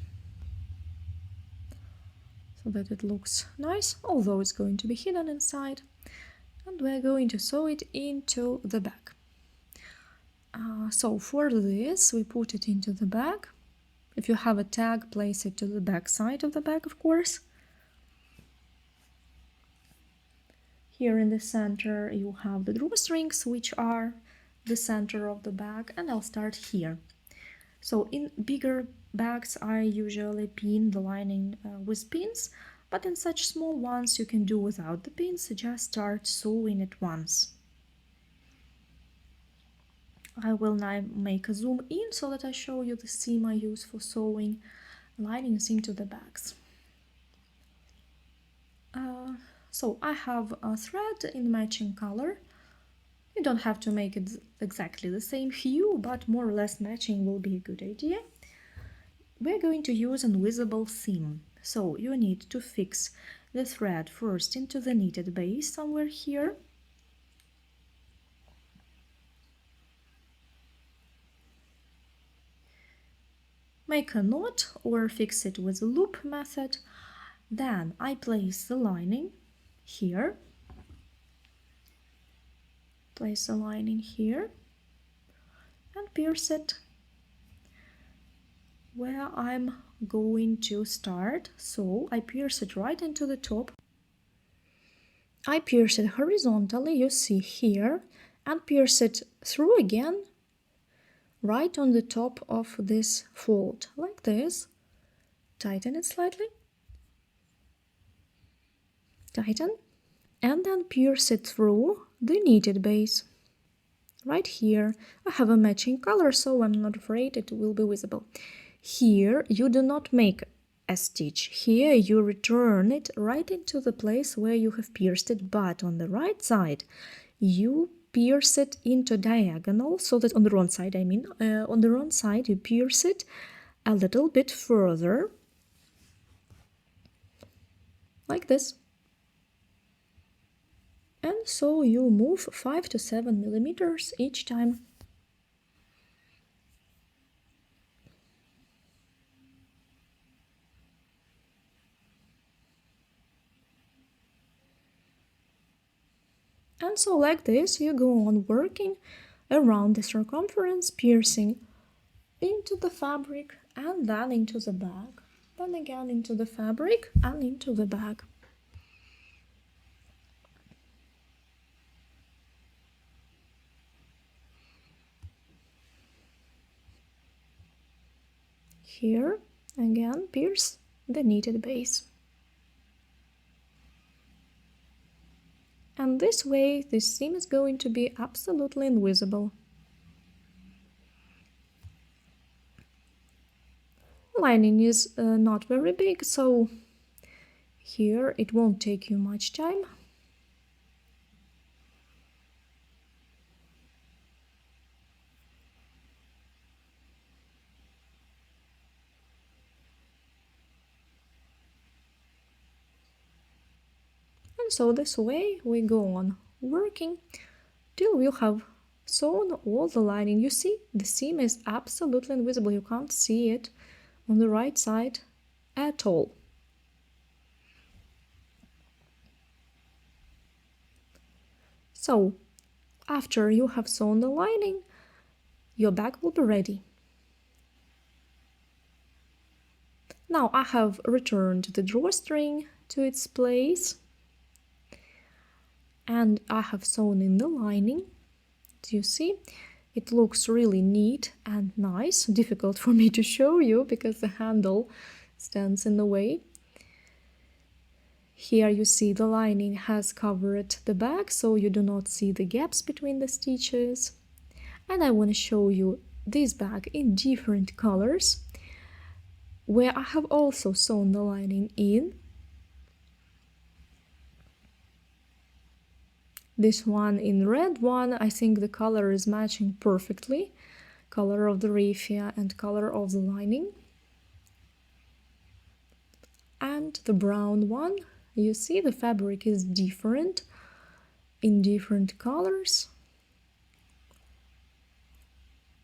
so that it looks nice, although it's going to be hidden inside. And we're going to sew it into the back. So for this, we put it into the back. If you have a tag, place it to the back side of the bag, of course. Here in the center you have the drawstrings, which are the center of the bag, and I'll start here. So in bigger bags I usually pin the lining with pins, but in such small ones you can do without the pins, just start sewing it once. I will now make a zoom in so that I show you the seam I use for sewing linings into the bags. So I have a thread in matching color. You don't have to make it exactly the same hue, but more or less matching will be a good idea. We're going to use an invisible seam. So you need to fix the thread first into the knitted base somewhere here. Make a knot or fix it with a loop method. Then I place the lining here. Place the lining here and pierce it where I'm going to start. So I pierce it right into the top. I pierce it horizontally, you see here, and pierce it through again right on the top of this fold, like this. Tighten it slightly. Tighten. And then pierce it through the knitted base. Right here. I have a matching color, so I'm not afraid it will be visible. Here you do not make a stitch. Here you return it right into the place where you have pierced it, but on the right side you pierce it into diagonal, so that on the wrong side, on the wrong side you pierce it a little bit further, like this. And so you move 5 to 7 millimeters each time. And so like this you go on working around the circumference, piercing into the fabric and then into the bag, then again into the fabric and into the bag. Here again pierce the knitted base. And this way this seam is going to be absolutely invisible. lining is not very big, so here it won't take you much time. And so this way we go on working till you have sewn all the lining. You see, the seam is absolutely invisible. You can't see it on the right side at all. So, after you have sewn the lining, your bag will be ready. Now I have returned the drawstring to its place, and I have sewn in the lining. As you see, it looks really neat and nice. Difficult for me to show you because the handle stands in the way. Here you see the lining has covered the bag, so you do not see the gaps between the stitches. And I want to show you this bag in different colors, where I have also sewn the lining in. This one in red one, I think the color is matching perfectly. Color of the raffia and color of the lining. And the brown one, you see the fabric is different in different colors.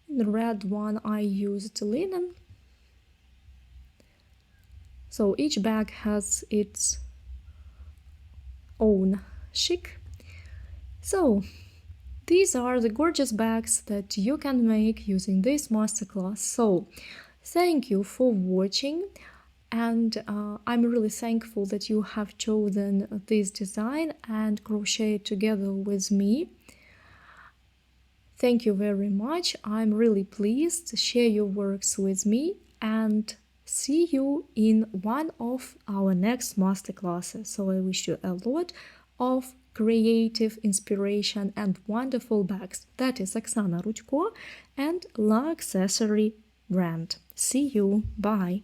In the red one I used linen. So each bag has its own chic. So these are the gorgeous bags that you can make using this masterclass. So thank you for watching. And I'm really thankful that you have chosen this design and crocheted together with me. Thank you very much. I'm really pleased to share your works with me and see you in one of our next masterclasses. So I wish you a lot of creative inspiration and wonderful bags. That is Oksana Rudko and La Accessory brand. See you. Bye.